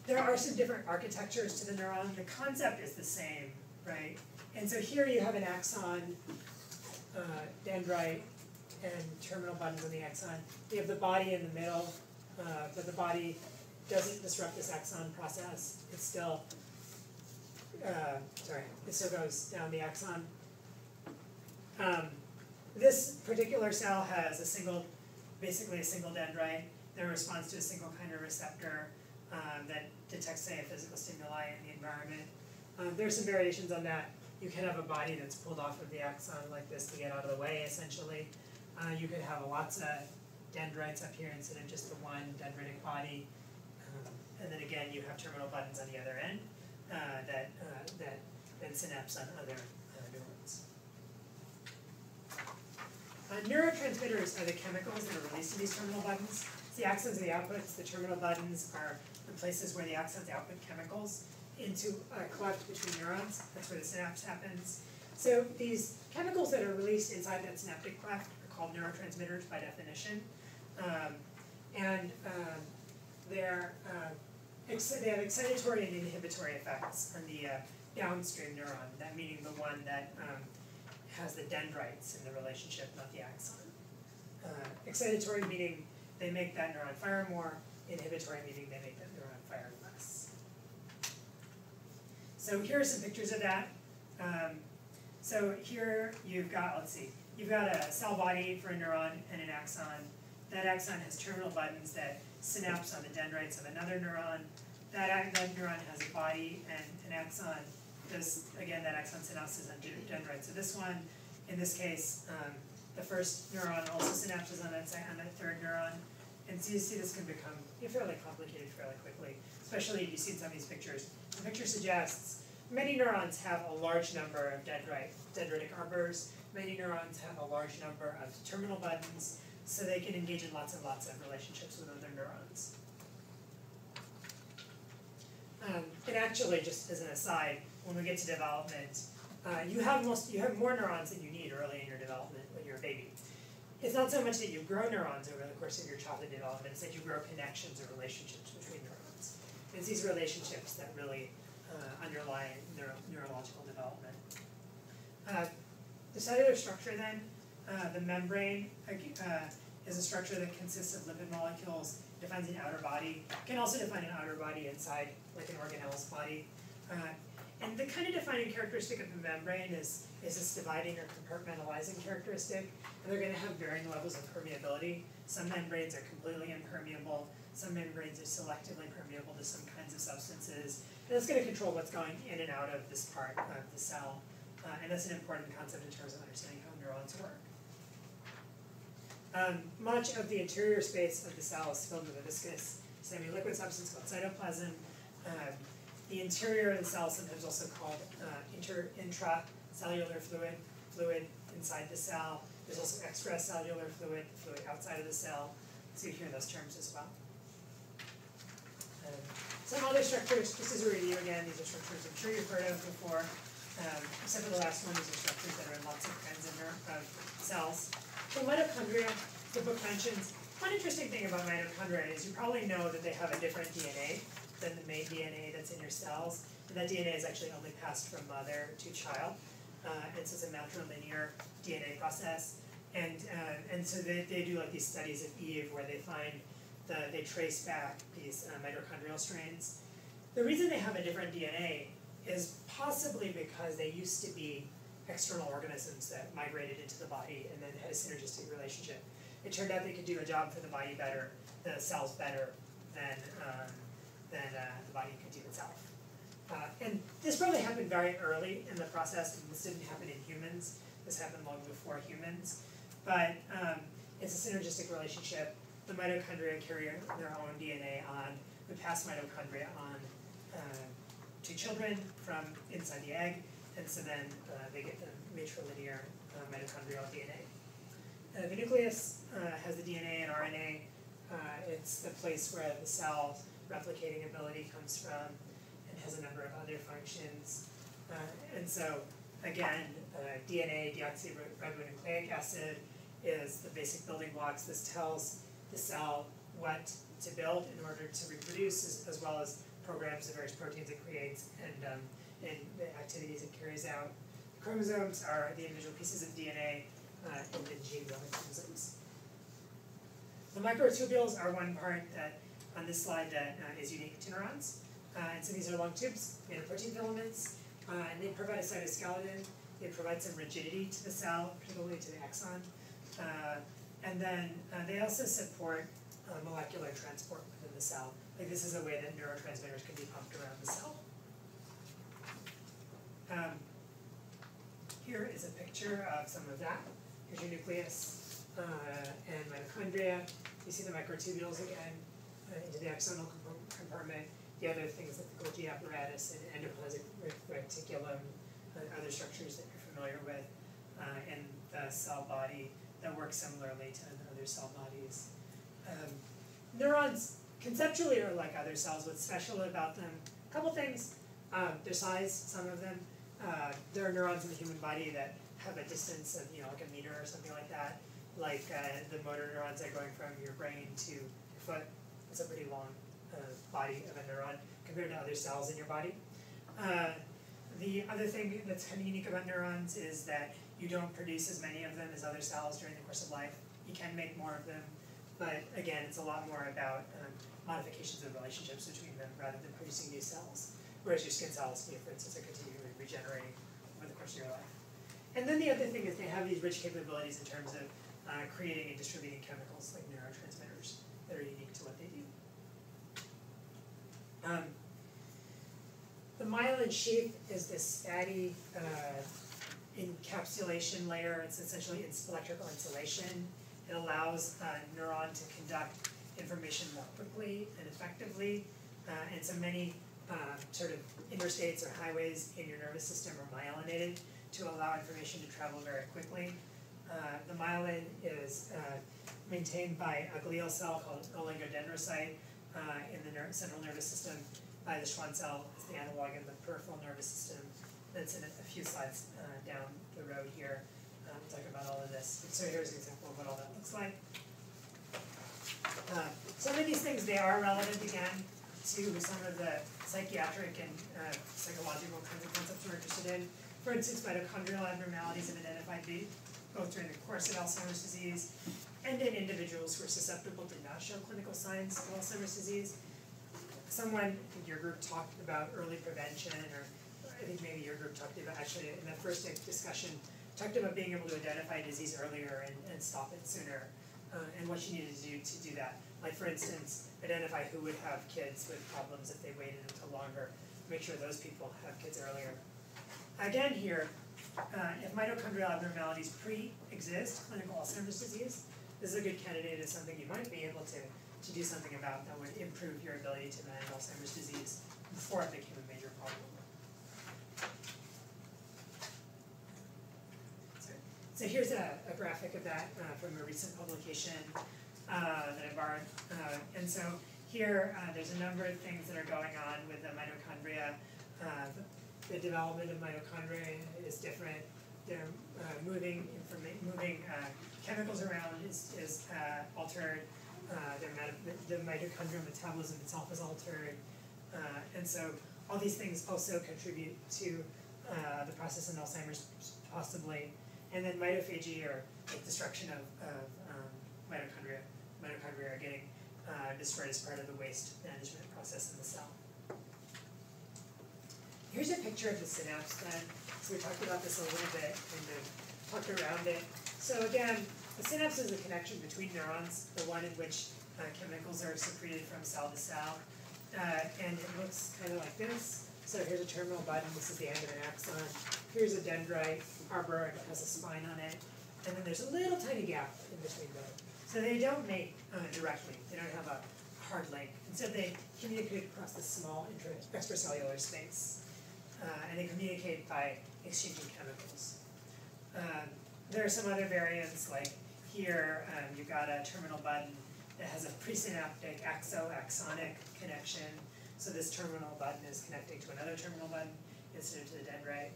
There are some different architectures to the neuron. The concept is the same, right? And so here you have an axon, dendrite, and terminal buttons on the axon. You have the body in the middle, but the body doesn't disrupt this axon process. It still, it still goes down the axon. This particular cell has basically a single dendrite that responds to a single kind of receptor that detects, say, a physical stimuli in the environment. There are some variations on that. You can have a body that's pulled off of the axon like this to get out of the way, essentially. You could have lots of dendrites up here instead of just the one dendritic body. And then again, you have terminal buttons on the other end that then synapse on other neurons. Neurotransmitters are the chemicals that are released in these terminal buttons. The axons are the outputs. The terminal buttons are the places where the axons output chemicals into a cleft between neurons. That's where the synapse happens. So these chemicals that are released inside that synaptic cleft are called neurotransmitters by definition. They have excitatory and inhibitory effects on the downstream neuron, that meaning the one that has the dendrites in the relationship, not the axon. Excitatory meaning they make that neuron fire more, inhibitory meaning they make that neuron fire less. So here are some pictures of that. So here you've got, you've got a cell body for a neuron and an axon. That axon has terminal buttons that synapse on the dendrites of another neuron. That neuron has a body and an axon. Again, that axon synapses on dendrites. So this one, in this case, the first neuron also synapses on that third neuron. And so you see this can become fairly complicated fairly quickly, especially if you see some of these pictures. The picture suggests many neurons have a large number of dendritic arbors. Many neurons have a large number of terminal buttons, so they can engage in lots and lots of relationships with other neurons. And actually, just as an aside, when we get to development, you have more neurons than you need early in your development when you're a baby. It's not so much that you grow neurons over the course of your childhood development, it's that you grow connections or relationships between neurons. It's these relationships that really underlie neurological development. The cellular structure then, the membrane is a structure that consists of lipid molecules, defines an outer body, can also define an outer body inside, like an organelle's body. And the kind of defining characteristic of the membrane is this dividing or compartmentalizing characteristic, and they're going to have varying levels of permeability. Some membranes are completely impermeable, some membranes are selectively permeable to some kinds of substances, and that's going to control what's going in and out of this part of the cell, and that's an important concept in terms of understanding how neurons work. Much of the interior space of the cell is filled with a viscous semi-liquid substance called cytoplasm. The interior of the cell, sometimes also called intracellular fluid inside the cell. There's also extracellular fluid outside of the cell. So you hear those terms as well. Some other structures, just as a review again, these are structures I'm sure you've heard of before, except for the last one, these are structures that are in lots of kinds of cells. So mitochondria, the book mentions, one interesting thing about mitochondria is you probably know that they have a different DNA than the main DNA that's in your cells. And that DNA is actually only passed from mother to child. And so it's a natural linear DNA process. And so they do like these studies of Eve where they find, they trace back these mitochondrial strains. The reason they have a different DNA is possibly because they used to be external organisms that migrated into the body and then had a synergistic relationship. It turned out they could do a job for the body better, the cells better than the body could do itself. And this probably happened very early in the process, and this didn't happen in humans. This happened long before humans. But it's a synergistic relationship. The mitochondria carry their own DNA on. We pass mitochondria on to children from inside the egg, and so then they get the matrilinear mitochondrial DNA. The nucleus has the DNA and RNA. It's the place where the cell's replicating ability comes from, and has a number of other functions. And so, again, DNA, deoxyribonucleic acid, is the basic building blocks. This tells the cell what to build in order to reproduce, as well as programs the various proteins it creates and the activities it carries out. Chromosomes are the individual pieces of DNA in the genes on the chromosomes. The microtubules are one part that on this slide that is unique to neurons. And so these are long tubes made of protein filaments, and they provide a cytoskeleton. They provide some rigidity to the cell, particularly to the axon. And then they also support molecular transport within the cell. Like this is a way that neurotransmitters can be pumped around the cell. Here is a picture of some of that. Here's your nucleus and mitochondria. You see the microtubules again into the axonal compartment. The other things like the Golgi apparatus and endoplasmic reticulum, other structures that you're familiar with in the cell body that work similarly to other cell bodies. Neurons conceptually are like other cells. What's special about them? A couple things. Their size, some of them. There are neurons in the human body that have a distance of, like a meter or something like that. Like the motor neurons that are going from your brain to your foot. It's a pretty long body of a neuron compared to other cells in your body. The other thing that's kind of unique about neurons is that you don't produce as many of them as other cells during the course of life. You can make more of them, but again, it's a lot more about modifications of relationships between them rather than producing new cells. Whereas your skin cells, for instance, are continually regenerating over the course of your life. And then the other thing is they have these rich capabilities in terms of creating and distributing chemicals like neurotransmitters that are unique to what they do. The myelin sheath is this fatty encapsulation layer. It's essentially electrical insulation. It allows a neuron to conduct information more quickly and effectively. And so many sort of interstates or highways in your nervous system are myelinated to allow information to travel very quickly. The myelin is maintained by a glial cell called oligodendrocyte in the central nervous system. The Schwann cell is the analog in the peripheral nervous system. That's in a few slides down the road here. We'll talk about all of this. So here's an example of what all that looks like. Some of these things, they are relevant again to some of the psychiatric and psychological kinds of concepts we're interested in. For instance, mitochondrial abnormalities have been identified both during the course of Alzheimer's disease and in individuals who are susceptible to not show clinical signs of Alzheimer's disease. Someone in your group talked about early prevention, or I think maybe your group talked about, actually in the first discussion, talked about being able to identify disease earlier and stop it sooner, and what you needed to do that. Like for instance, identify who would have kids with problems if they waited until longer, make sure those people have kids earlier. Again here, if mitochondrial abnormalities pre-exist clinical Alzheimer's disease, this is a good candidate as something you might be able to do something about that would improve your ability to manage Alzheimer's disease before it became a major problem. So here's a graphic of that from a recent publication that I borrowed. And so here there's a number of things that are going on with the mitochondria. The development of mitochondria is different. They're moving chemicals around is altered. The mitochondrial metabolism itself is altered. And so all these things also contribute to the process in Alzheimer's possibly. And then mitophagy, or like destruction of mitochondria. Mitochondria are getting destroyed as part of the waste management process in the cell. Here's a picture of the synapse then. So we talked about this a little bit and then talked around it. So again, the synapse is the connection between neurons, the one in which chemicals are secreted from cell to cell. And it looks kind of like this. So here's a terminal button, this is the end of an axon. Here's a dendrite arbor, and it has a spine on it. And then there's a little tiny gap in between them. So they don't mate directly, they don't have a hard link. Instead they communicate across this small extracellular space. And they communicate by exchanging chemicals. There are some other variants, like here you've got a terminal button that has a presynaptic axonic connection. So this terminal button is connecting to another terminal button instead of to the dendrite.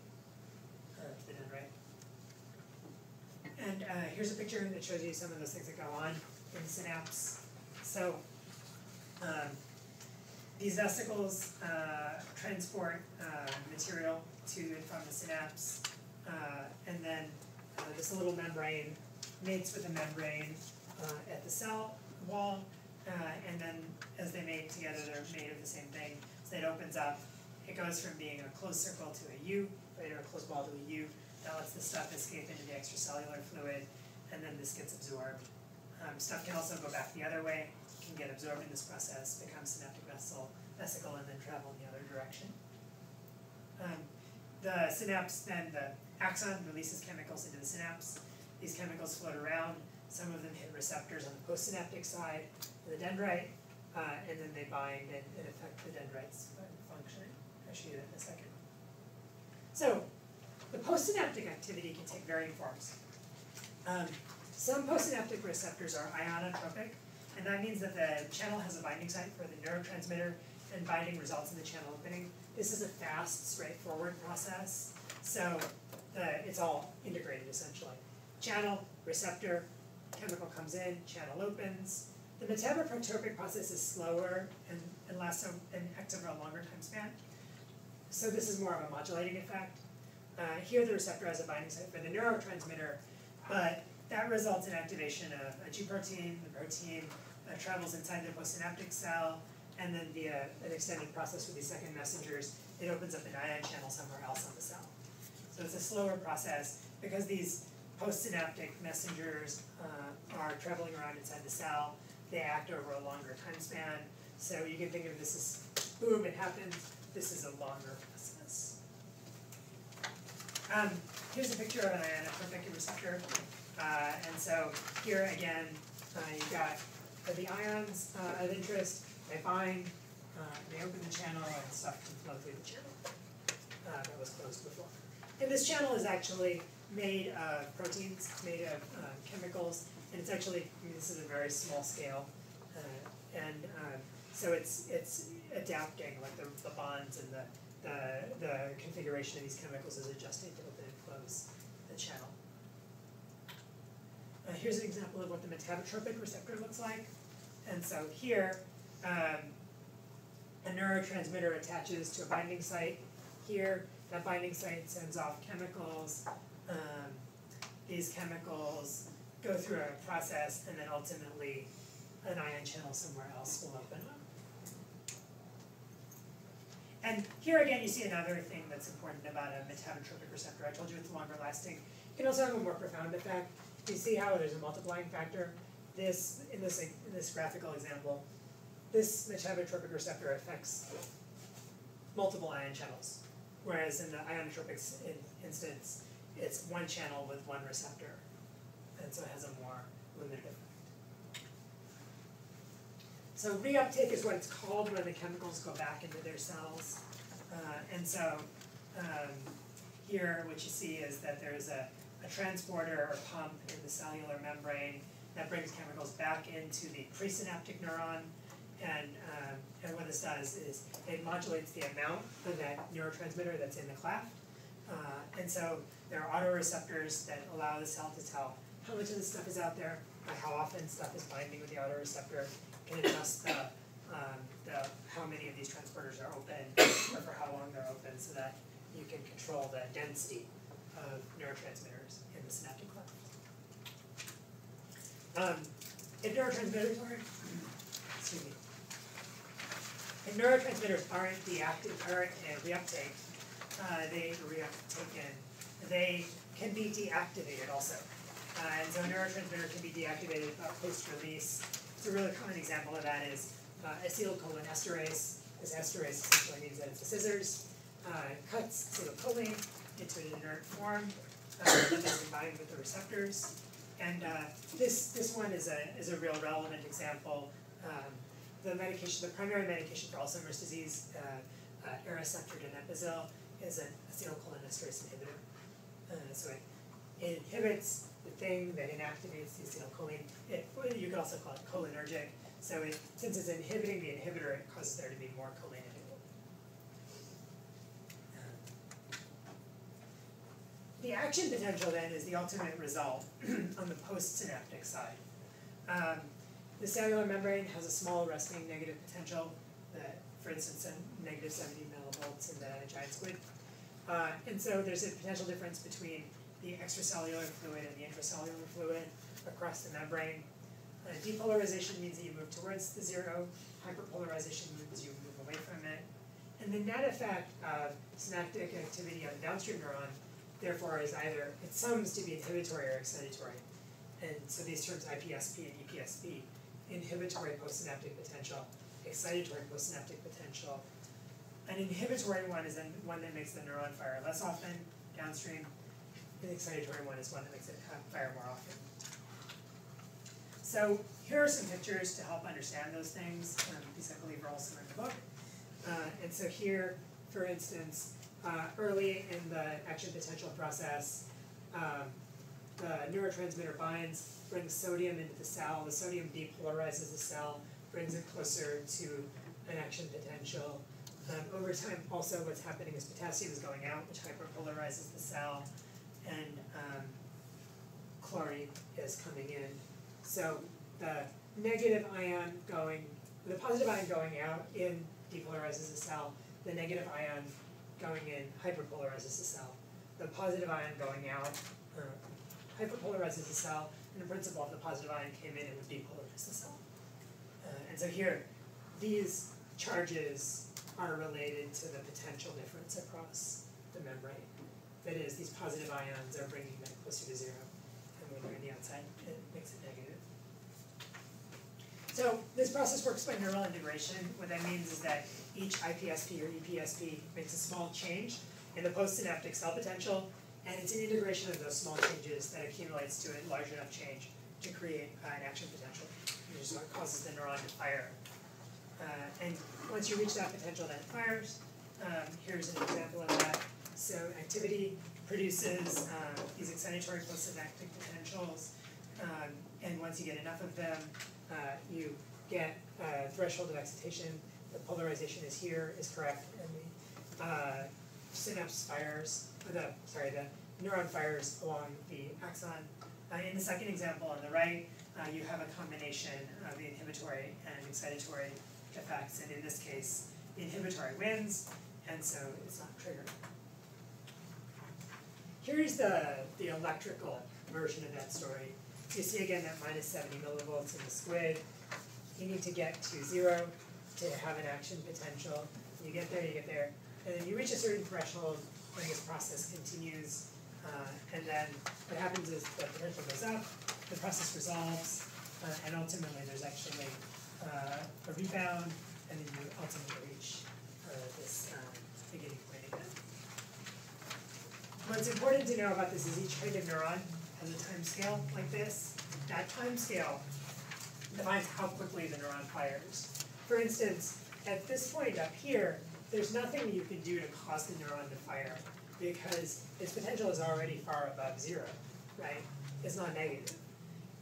And here's a picture that shows you some of those things that go on in the synapse. So these vesicles transport material to and from the synapse, and then this little membrane mates with a membrane at the cell wall, and then as they mate together, they're made of the same thing. So it opens up. It goes from being a closed circle to a U, right, or a closed ball to a U. That lets the stuff escape into the extracellular fluid, and then this gets absorbed. Stuff can also go back the other way, can get absorbed in this process, become synaptic vesicle, and then travel in the other direction. The synapse, then the axon releases chemicals into the synapse. These chemicals float around. Some of them hit receptors on the postsynaptic side of the dendrite, and then they bind and affect the dendrite's function. I'll show you that in a second. So the postsynaptic activity can take varying forms. Some postsynaptic receptors are ionotropic, and that means that the channel has a binding site for the neurotransmitter, and binding results in the channel opening. This is a fast, straightforward process, so it's all integrated essentially. Channel, receptor, chemical comes in, channel opens. The metaboprotopic process is slower and lasts and acts over a longer time span. So this is more of a modulating effect. Here the receptor has a binding site for the neurotransmitter, but that results in activation of a G protein. The protein travels inside the postsynaptic cell, and then via an extended process with these second messengers, it opens up an ion channel somewhere else on the cell. So it's a slower process because these postsynaptic messengers are traveling around inside the cell. They act over a longer time span. So you can think of this as, boom, it happens. This is a longer process. Here's a picture of an ionotropic receptor. And so here again, you've got the ions of interest. They bind, they open the channel, and stuff can flow through the channel that was closed before. And this channel is actually made of proteins, made of chemicals, and it's actually, I mean, this is a very small scale, so it's adapting, like the bonds and the configuration of these chemicals is adjusting to open and close the channel. Here's an example of what the metabotropic receptor looks like, and so here a neurotransmitter attaches to a binding site here. That binding site sends off chemicals. These chemicals go through a process, and then ultimately an ion channel somewhere else will open up. And here again you see another thing that's important about a metabotropic receptor. I told you it's longer lasting. It can also have a more profound effect. You see how there's a multiplying factor. In this graphical example, this metabotropic receptor affects multiple ion channels, whereas in the ionotropic instance, it's one channel with one receptor, and so it has a more limited effect. So reuptake is what it's called when the chemicals go back into their cells, and so here what you see is that there's a transporter or pump in the cellular membrane that brings chemicals back into the presynaptic neuron, and what this does is it modulates the amount of that neurotransmitter that's in the cleft, and so there are autoreceptors that allow the cell to tell how much of this stuff is out there, by how often stuff is binding with the autoreceptor, can adjust how many of these transporters are open or for how long they're open, so that you can control the density of neurotransmitters in the synaptic cleft. If neurotransmitters aren't reuptake, they can be deactivated also. And so a neurotransmitter can be deactivated post-release. So a really common example of that is acetylcholinesterase. This esterase essentially means that it's a scissors. It cuts acetylcholine into an inert form that is combined with the receptors. And this one is a real relevant example. The primary medication for Alzheimer's disease, Aricept or donepezil, is an acetylcholinesterase inhibitor. So it inhibits the thing that inactivates the acetylcholine. You could also call it cholinergic. So since it's inhibiting the inhibitor, it causes there to be more choline in it. The action potential then is the ultimate result on the postsynaptic side. The cellular membrane has a small resting negative potential, for instance, a negative 70 millivolts in the giant squid. And so there's a potential difference between the extracellular fluid and the intracellular fluid across the membrane. Depolarization means that you move towards the zero. Hyperpolarization means you move away from it. And the net effect of synaptic activity on the downstream neuron, therefore, is either, it sums to be inhibitory or excitatory. And so these terms IPSP and EPSP, inhibitory postsynaptic potential, excitatory postsynaptic potential. An inhibitory one is one that makes the neuron fire less often downstream. An excitatory one is one that makes it fire more often. So here are some pictures to help understand those things. These I believe are also in the book. And so here, for instance, early in the action potential process, the neurotransmitter binds, brings sodium into the cell. The sodium depolarizes the cell, brings it closer to an action potential. Over time, also what's happening is potassium is going out, which hyperpolarizes the cell, and chlorine is coming in. So the positive ion going out in depolarizes the cell. The negative ion going in hyperpolarizes the cell. The positive ion going out hyperpolarizes the cell, and in principle, if the positive ion came in, it would depolarize the cell. And so here, these charges are related to the potential difference across the membrane. That is, these positive ions are bringing that closer to zero, and when you're on the outside, it makes it negative. So this process works by neural integration. What that means is that each IPSP or EPSP makes a small change in the postsynaptic cell potential, and it's an integration of those small changes that accumulates to a large enough change to create an action potential, which is what causes the neuron to fire. And once you reach that potential, then it fires. Here's an example of that. So activity produces these excitatory postsynaptic potentials, and once you get enough of them, you get a threshold of excitation. The polarization is here, is correct, and the synapse fires, the neuron fires along the axon. In the second example on the right, you have a combination of the inhibitory and excitatory effects, and in this case, the inhibitory wins, and so it's not triggered. Here's the electrical version of that story. You see again that minus 70 millivolts in the squid. You need to get to 0 to have an action potential. You get there, and then you reach a certain threshold when this process continues, and then what happens is the potential goes up, the process resolves, and ultimately there's actually a rebound, and then you ultimately reach this beginning point again. What's important to know about this is each kind of neuron has a time scale like this. That time scale defines how quickly the neuron fires. For instance, at this point up here, there's nothing you can do to cause the neuron to fire because its potential is already far above 0, right? It's not negative.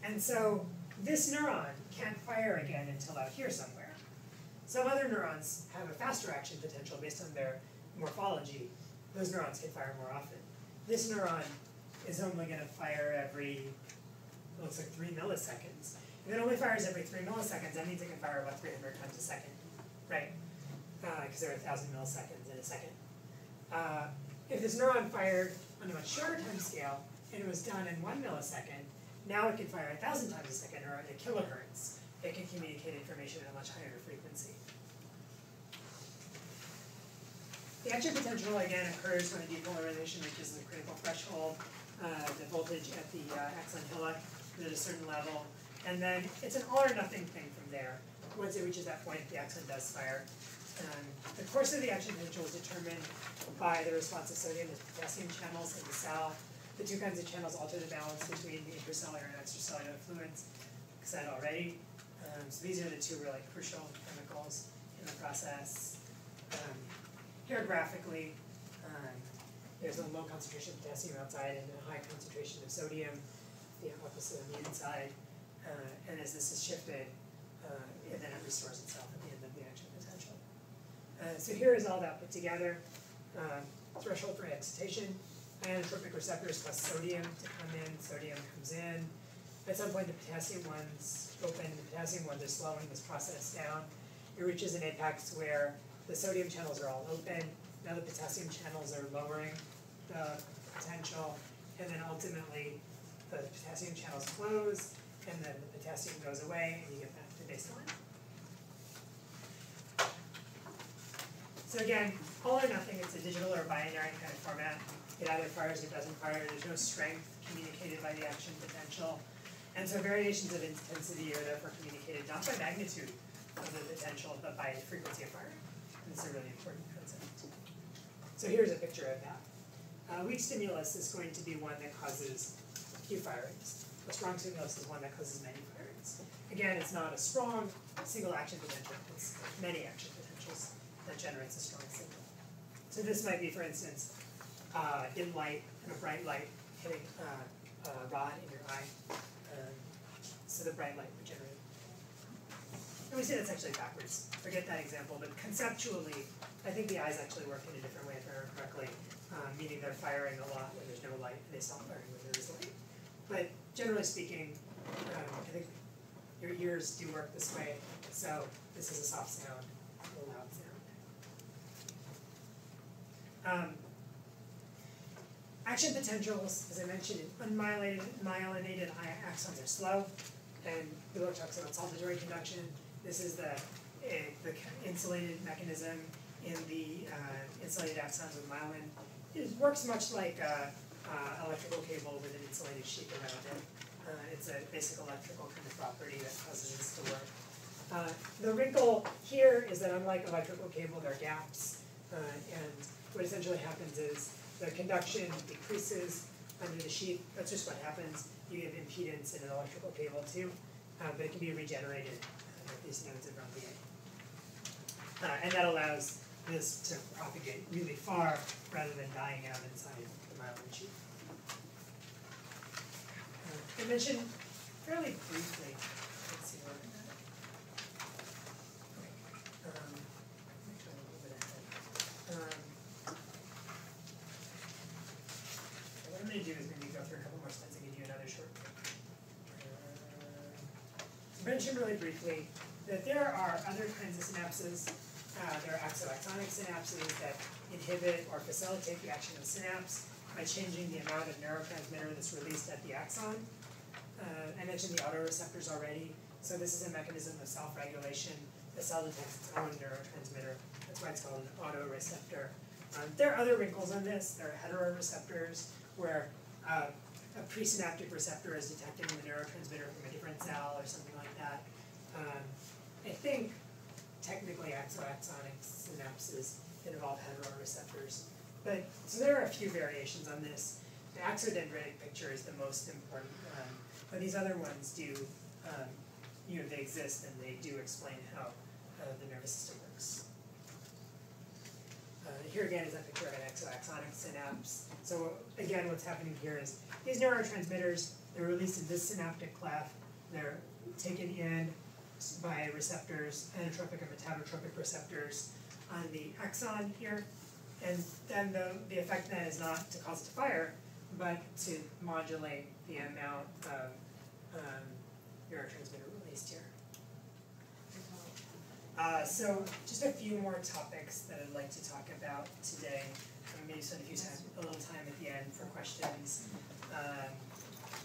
And so this neuron can't fire again until out here somewhere. Some other neurons have a faster action potential based on their morphology. Those neurons can fire more often. This neuron is only going to fire every, it looks like 3 milliseconds. If it only fires every 3 milliseconds, that means it can fire about 300 times a second, right? Because there are 1,000 milliseconds in a second. If this neuron fired on a much shorter time scale, and it was done in 1 millisecond, now it can fire 1,000 times a second, or at a kilohertz. It can communicate information at a much higher frequency. The action potential, again, occurs when a depolarization reaches the critical threshold, the voltage at the axon hillock is at a certain level, and then it's an all or nothing thing from there. Once it reaches that point, the axon does fire. The course of the action potential is determined by the response of sodium and potassium channels in the cell. The two kinds of channels alter the balance between the intracellular and extracellular fluids, like I said already. So these are the two really crucial chemicals in the process. Here graphically, there's a low concentration of potassium outside and a high concentration of sodium, the opposite on the inside. And as this is shifted, and then it restores itself at the end of the action potential. So here is all that put together. Threshold for excitation, ionotropic receptors cause sodium to come in, sodium comes in. At some point the potassium ones open, the potassium ones are slowing this process down. It reaches an apex where the sodium channels are all open. Now the potassium channels are lowering the potential, and then ultimately the potassium channels close, and then the potassium goes away, and you get back to baseline. So again, all or nothing, it's a digital or binary kind of format. It either fires or doesn't fire. There's no strength communicated by the action potential. And so variations of intensity are therefore communicated not by magnitude of the potential, but by frequency of firing. And it's a really important concept. So here's a picture of that. Weak stimulus is going to be one that causes few firings. A strong stimulus is one that causes many firings. Again, it's not a strong single action potential, it's many action potentials that generates a strong signal. So this might be, for instance, dim light and a bright light hitting a rod in your eye. So the bright light would generate. And we say that's actually backwards. Forget that example, but conceptually, I think the eyes actually work in a different way if I remember correctly, meaning they're firing a lot when there's no light, and they stop firing when there is light. But generally speaking, I think your ears do work this way, so this is a soft sound, a loud sound. Action potentials, as I mentioned, in unmyelinated axons are slow, and the book talks about saltatory conduction. This is the insulated mechanism in the insulated axons with myelin. It works much like electrical cable with an insulated sheet around it. It's a basic electrical kind of property that causes this to work. The wrinkle here is that unlike electrical cable, there are gaps, and what essentially happens is the conduction decreases under the sheet. That's just what happens. You have impedance in an electrical cable too, but it can be regenerated at these nodes of RMBA. And that allows this to propagate really far rather than dying out inside the myelin sheet. I mentioned fairly briefly, let's see where I'm at. Okay. Actually, a little bit ahead. What I'm going to do is maybe go through a couple more slides and give you another short break. Mention really briefly that there are other kinds of synapses There are axoaxonic synapses that inhibit or facilitate the action of the synapse by changing the amount of neurotransmitter that's released at the axon. I mentioned the autoreceptors already, so this is a mechanism of self-regulation. The cell detects its own neurotransmitter. That's why it's called an autoreceptor. There are other wrinkles on this. There are heteroreceptors, where a presynaptic receptor is detecting the neurotransmitter from a different cell or something like that. I think technically axoaxonic synapses involve heteroreceptors. But so there are a few variations on this. The axodendritic picture is the most important one, but these other ones do, they exist and they do explain how the nervous system works. Here again is a picture of an axoaxonic synapse. So again, what's happening here is these neurotransmitters, they're released in this synaptic cleft. They're taken in by receptors, inotropic and metabotropic receptors on the axon here. And then the effect then is not to cause it to fire, but to modulate the amount of neurotransmitter released here. So just a few more topics that I'd like to talk about today. Maybe spend a little time at the end for questions.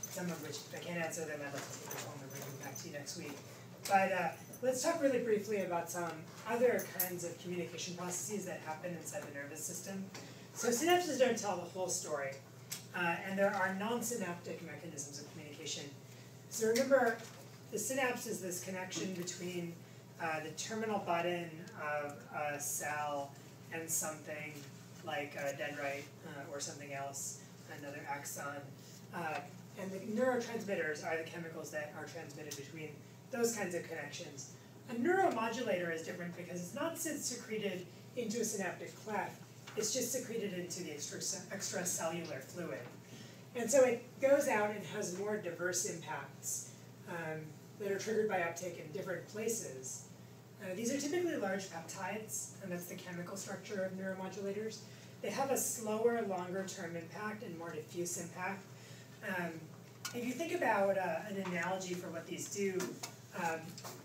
Some of which, if I can't answer them, I'd like to take them home and bring them back to you next week. But let's talk really briefly about some other kinds of communication processes that happen inside the nervous system. So synapses don't tell the whole story, and there are non-synaptic mechanisms of communication. So remember, the synapse is this connection between the terminal button of a cell and something like a dendrite or something else, another axon. And the neurotransmitters are the chemicals that are transmitted between those kinds of connections. A neuromodulator is different because it's not secreted into a synaptic cleft, it's just secreted into the extracellular fluid. And so it goes out and has more diverse impacts that are triggered by uptake in different places. These are typically large peptides, and that's the chemical structure of neuromodulators. They have a slower, longer-term impact and more diffuse impact. If you think about an analogy for what these do,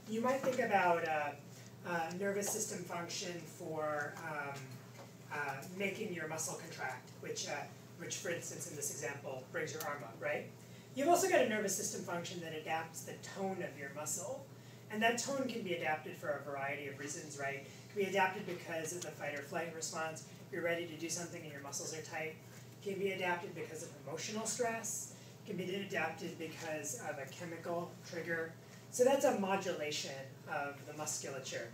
you might think about nervous system function for making your muscle contract, which for instance in this example brings your arm up, right? You've also got a nervous system function that adapts the tone of your muscle. And that tone can be adapted for a variety of reasons, right? It can be adapted because of the fight or flight response. You're ready to do something and your muscles are tight. It can be adapted because of emotional stress. It can be adapted because of a chemical trigger. So that's a modulation of the musculature.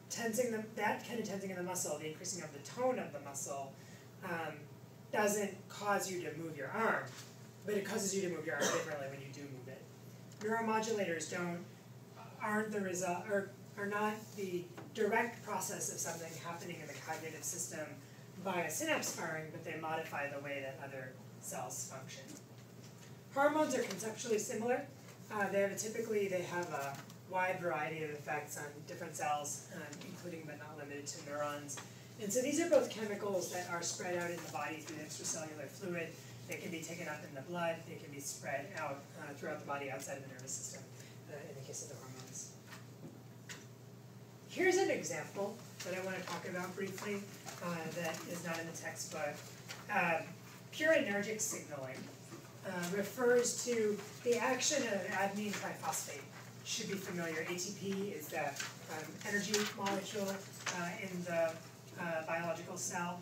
That kind of tensing of the muscle, the increasing of the tone of the muscle, doesn't cause you to move your arm, but it causes you to move your arm differently when you do move it. Neuromodulators aren't the result, or are not the direct process of something happening in the cognitive system by a synapse firing, but they modify the way that other cells function. Hormones are conceptually similar. Typically they have a wide variety of effects on different cells, including but not limited to neurons. And so these are both chemicals that are spread out in the body through the extracellular fluid. They can be taken up in the blood. They can be spread out throughout the body outside of the nervous system in the case of the hormones. Here's an example that I want to talk about briefly that is not in the textbook. Purinergic signaling refers to the action of adenine triphosphate. Should be familiar. ATP is the energy molecule in the biological cell.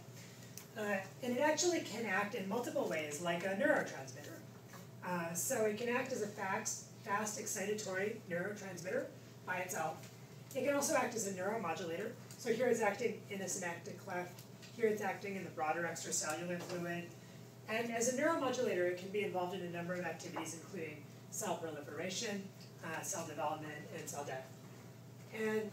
And it actually can act in multiple ways, like a neurotransmitter. So it can act as a fast excitatory neurotransmitter by itself. It can also act as a neuromodulator. So here it's acting in a synaptic cleft. Here it's acting in the broader extracellular fluid. And as a neuromodulator, it can be involved in a number of activities, including cell proliferation, cell development, and cell death. And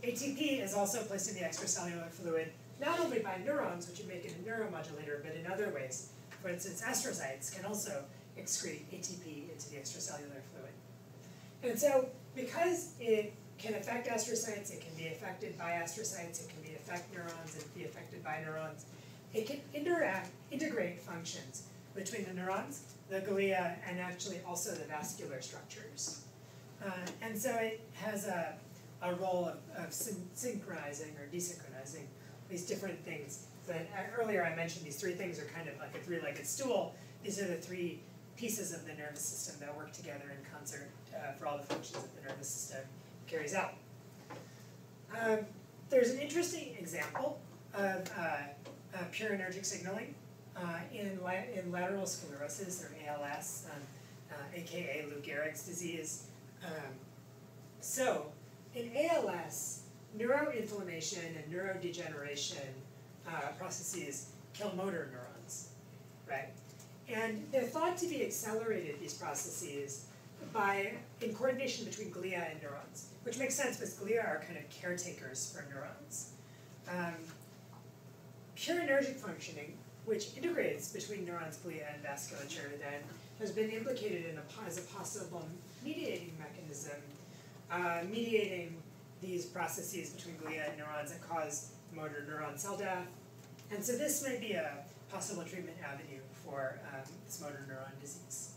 ATP is also placed in the extracellular fluid, not only by neurons, which would make it a neuromodulator, but in other ways. For instance, astrocytes can also excrete ATP into the extracellular fluid. And so, because it can affect astrocytes, it can be affected by astrocytes, it can affect neurons, it can be affected by neurons, it can integrate functions between the neurons, the glia, and actually also the vascular structures. And so it has a a role of synchronizing or desynchronizing these different things. But earlier I mentioned these three things are kind of like a three-legged stool. These are the three pieces of the nervous system that work together in concert for all the functions that the nervous system carries out. There's an interesting example of purinergic signaling in lateral sclerosis, or ALS, aka Lou Gehrig's disease. So, in ALS, neuroinflammation and neurodegeneration processes kill motor neurons, right? And they're thought to be accelerated, these processes, in coordination between glia and neurons, which makes sense because glia are kind of caretakers for neurons. Purinergic functioning, which integrates between neurons, glia, and vasculature, then has been implicated as a possible mediating mechanism, mediating these processes between glia and neurons that cause motor neuron cell death. And so this may be a possible treatment avenue for this motor neuron disease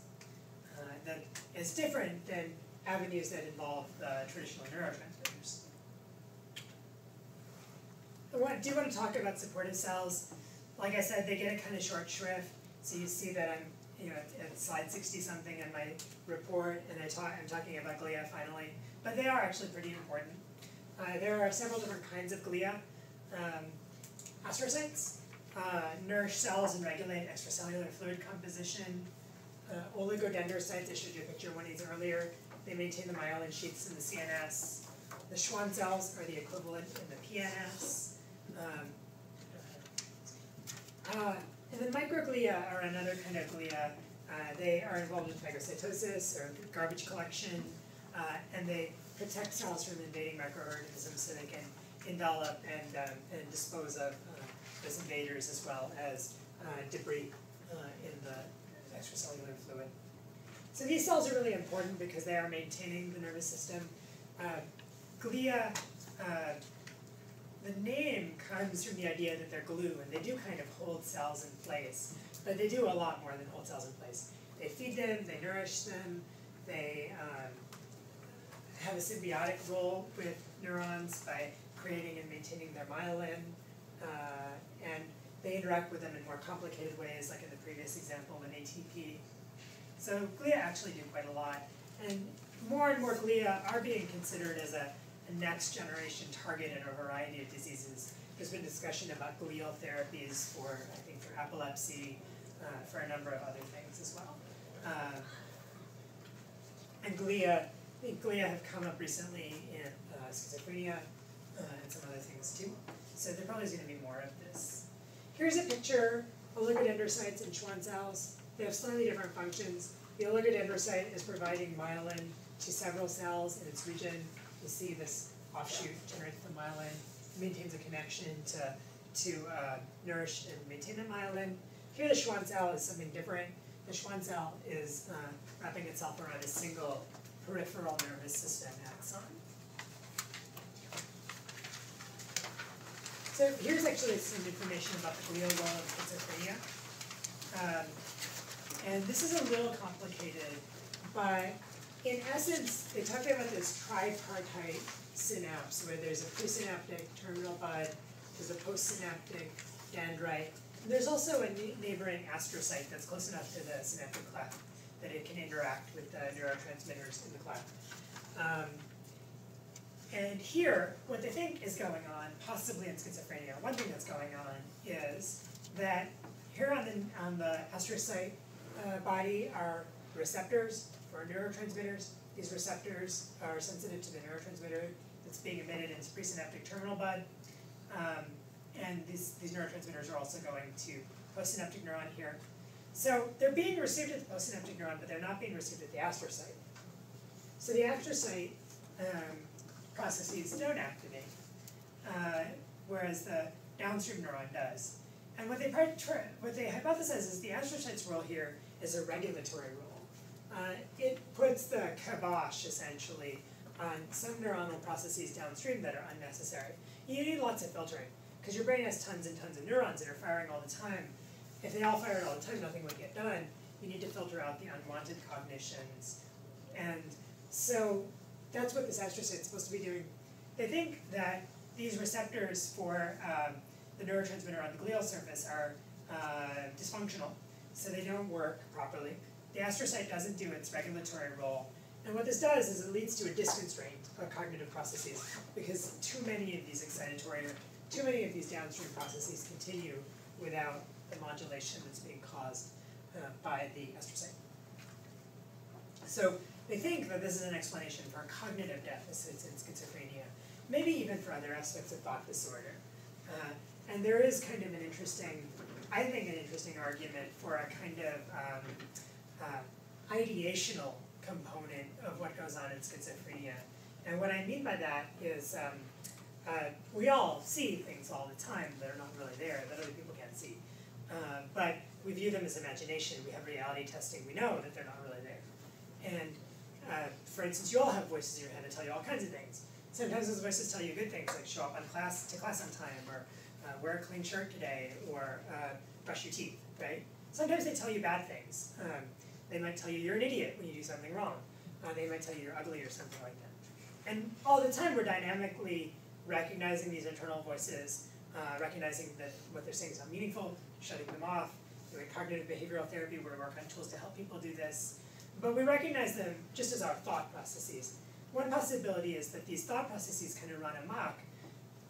that is different than avenues that involve traditional neurotransmitters. I do want to talk about supportive cells. Like I said, they get a kind of short shrift. So you see that I'm at slide 60-something in my report, and I'm talking about glia finally. But they are actually pretty important. There are several different kinds of glia. Astrocytes nourish cells and regulate extracellular fluid composition. Oligodendrocytes, I showed you a picture of one of these earlier. They maintain the myelin sheaths in the CNS. The Schwann cells are the equivalent in the PNS. And then microglia are another kind of glia. They are involved in phagocytosis or garbage collection, and they protect cells from invading microorganisms so they can envelop and dispose of those invaders as well as debris in the extracellular fluid. So these cells are really important because they are maintaining the nervous system. Glia, the name comes from the idea that they're glue, and they do kind of hold cells in place, but they do a lot more than hold cells in place. They feed them, they nourish them, they have a symbiotic role with neurons by creating and maintaining their myelin, and they interact with them in more complicated ways, like in the previous example with ATP. So glia actually do quite a lot, and more glia are being considered as a next generation target in a variety of diseases. There's been discussion about glial therapies for epilepsy, for a number of other things as well. And glia have come up recently in schizophrenia and some other things too. So there probably is going to be more of this. Here's a picture of oligodendrocytes and Schwann cells. They have slightly different functions. The oligodendrocyte is providing myelin to several cells in its region. You see this offshoot generates the myelin, maintains a connection to nourish and maintain the myelin. Here the Schwann cell is something different. The Schwann cell is wrapping itself around a single peripheral nervous system axon. So here's actually some information about the glial role of schizophrenia. And this is a little complicated, but in essence, they talk about this tripartite synapse where there's a presynaptic terminal bud, there's a postsynaptic dendrite, and there's also a neighboring astrocyte that's close enough to the synaptic cleft that it can interact with the neurotransmitters in the cleft. And here, what they think is going on, possibly in schizophrenia, one thing that's going on is that here on the astrocyte body are receptors for neurotransmitters. These receptors are sensitive to the neurotransmitter that's being emitted in its presynaptic terminal bud. And these neurotransmitters are also going to postsynaptic neuron here. So they're being received at the postsynaptic neuron, but they're not being received at the astrocyte. So the astrocyte processes don't activate, whereas the downstream neuron does. And what they hypothesize is the astrocyte's role here is a regulatory role. It puts the kibosh, essentially, on some neuronal processes downstream that are unnecessary. You need lots of filtering, because your brain has tons and tons of neurons that are firing all the time. If they all fired all the time, nothing would get done. You need to filter out the unwanted cognitions. And so that's what this astrocyte is supposed to be doing. they think that these receptors for the neurotransmitter on the glial surface are dysfunctional, so they don't work properly. The astrocyte doesn't do its regulatory role, and what this does is it leads to a disconstraint of cognitive processes, because too many of these excitatory, or too many of these downstream processes continue without the modulation that's being caused by the astrocyte. So they think that this is an explanation for cognitive deficits in schizophrenia, maybe even for other aspects of thought disorder. And there is kind of an interesting, I think an interesting argument for a kind of ideational component of what goes on in schizophrenia. And what I mean by that is we all see things all the time that are not really there, that other people can't see. But we view them as imagination. We have reality testing. We know that they're not really there. And for instance, you all have voices in your head that tell you all kinds of things. Sometimes those voices tell you good things, like show up to class on time, or wear a clean shirt today, or brush your teeth, right? Sometimes they tell you bad things. They might tell you you're an idiot when you do something wrong. They might tell you you're ugly or something like that. And all the time we're dynamically recognizing these internal voices, recognizing that what they're saying is not meaningful, shutting them off, doing cognitive behavioral therapy where we work on tools to help people do this. But we recognize them just as our thought processes. One possibility is that these thought processes kind of run amok,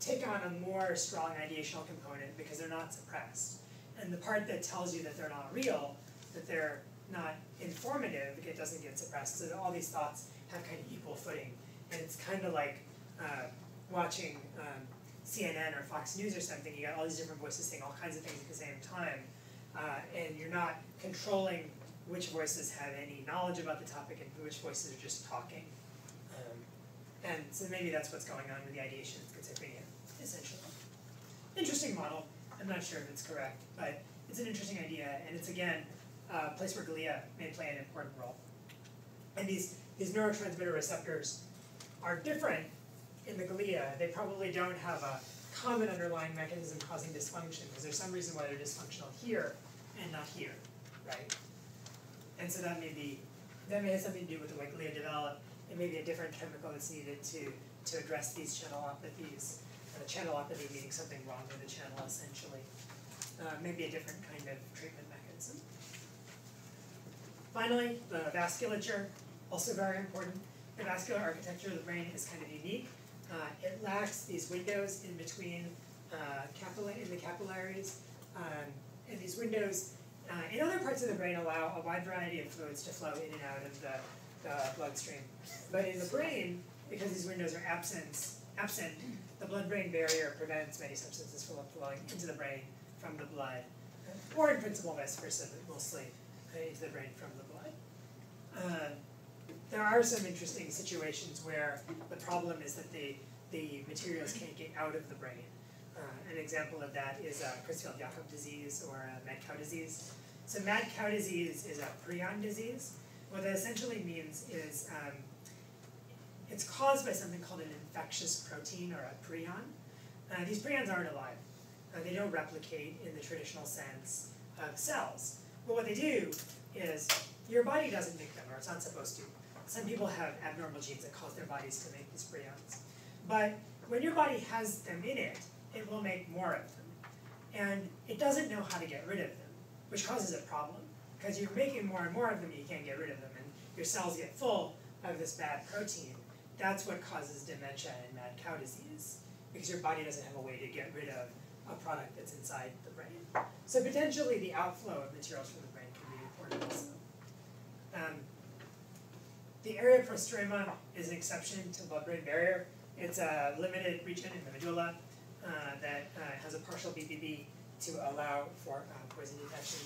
take on a more strong ideational component because they're not suppressed. And the part that tells you that they're not real, that they're not informative, it doesn't get suppressed. So that all these thoughts have kind of equal footing. And it's kind of like watching CNN or Fox News or something. You got all these different voices saying all kinds of things at the same time. And you're not controlling which voices have any knowledge about the topic and which voices are just talking. And so maybe that's what's going on with the ideation in schizophrenia, essentially. Interesting model. I'm not sure if it's correct, but it's an interesting idea, and it's, again, a place where glia may play an important role. And these neurotransmitter receptors are different in the glia. They probably don't have a common underlying mechanism causing dysfunction, because there's some reason why they're dysfunctional here and not here, right? And so that may have something to do with the way glia develop. It may be a different chemical that's needed to address these channelopathies. Channelopathy meaning something wrong with the channel, essentially. Maybe a different kind of treatment mechanism. Finally, the vasculature, also very important. The vascular architecture of the brain is kind of unique. It lacks these windows in between in the capillaries. And these windows in other parts of the brain allow a wide variety of fluids to flow in and out of the bloodstream. But in the brain, because these windows are absent, the blood-brain barrier prevents many substances from flowing into the brain from the blood, or in principle vice versa, but mostly into the brain from the blood. There are some interesting situations where the problem is that the materials can't get out of the brain. An example of that is Creutzfeldt-Jakob disease or mad cow disease. So mad cow disease is a prion disease. What that essentially means is it's caused by something called an infectious protein, or a prion. These prions aren't alive. They don't replicate in the traditional sense of cells. But what they do is, your body doesn't make them, or it's not supposed to. Some people have abnormal genes that cause their bodies to make these prions. But when your body has them in it, it will make more of them. And it doesn't know how to get rid of them, which causes a problem. Because you're making more and more of them, you can't get rid of them, and your cells get full of this bad protein. That's what causes dementia and mad cow disease, because your body doesn't have a way to get rid of a product that's inside the brain. So potentially the outflow of materials from the brain can be important also. The area prostrema is an exception to the blood-brain barrier. It's a limited region in the medulla that has a partial BBB to allow for poison detection.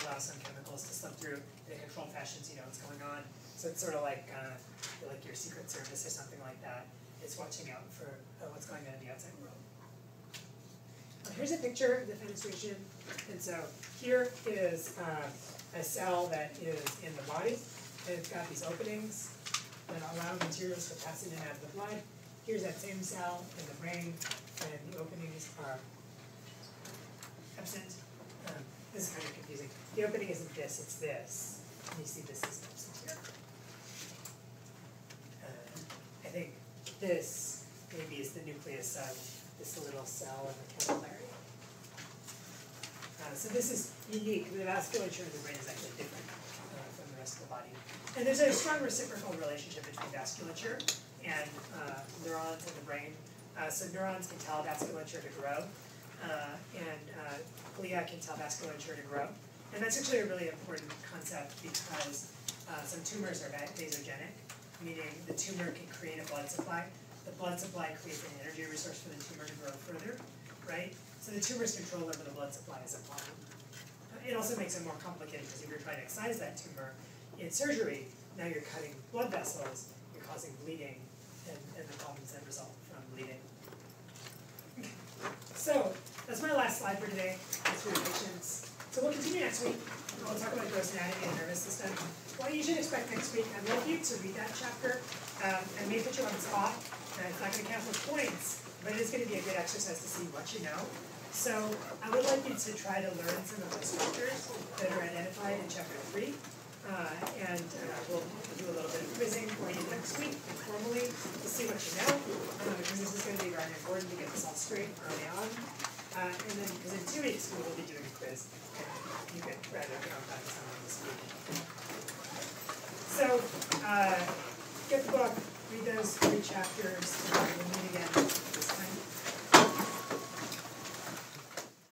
Allow some chemicals to slip through in a controlled fashion so you know what's going on. So it's sort of like your Secret Service or something like that. It's watching out for what's going on in the outside world. Here's a picture of the fenestration. And so here is a cell that is in the body. And it's got these openings that allow materials to pass in and out of the blood. Here's that same cell in the brain, and the openings are absent. This is kind of confusing. The opening isn't this, it's this. And you see this is absent here. I think this maybe is the nucleus of this little cell in the capillary. So this is unique. The vasculature of the brain is actually different from the rest of the body. And there's a strong reciprocal relationship between vasculature and neurons in the brain. So neurons can tell vasculature to grow, and glia can tell vasculature to grow. And that's actually a really important concept because some tumors are vasogenic, meaning the tumor can create a blood supply. The blood supply creates an energy resource for the tumor to grow further, right? So the tumor's control over the blood supply is a problem. It also makes it more complicated because if you're trying to excise that tumor in surgery, now you're cutting blood vessels, you're causing bleeding, and the problems that result from bleeding. So that's my last slide for today. Thanks for your patience. So we'll continue next week. We'll talk about gross anatomy and the nervous system. What you should expect next week, I'd love you to read that chapter. I may put you on the spot. It's not going to count for points, but it is going to be a good exercise to see what you know. So I would like you to try to learn some of those structures that are identified in chapter 3. And we'll do a little bit of quizzing for you next week informally to see what you know, because this is going to be very important to get this all straight early on. And then, because in 2 weeks we will be doing a quiz, and you can write it down by some of this week. So, get the book, read those 3 chapters,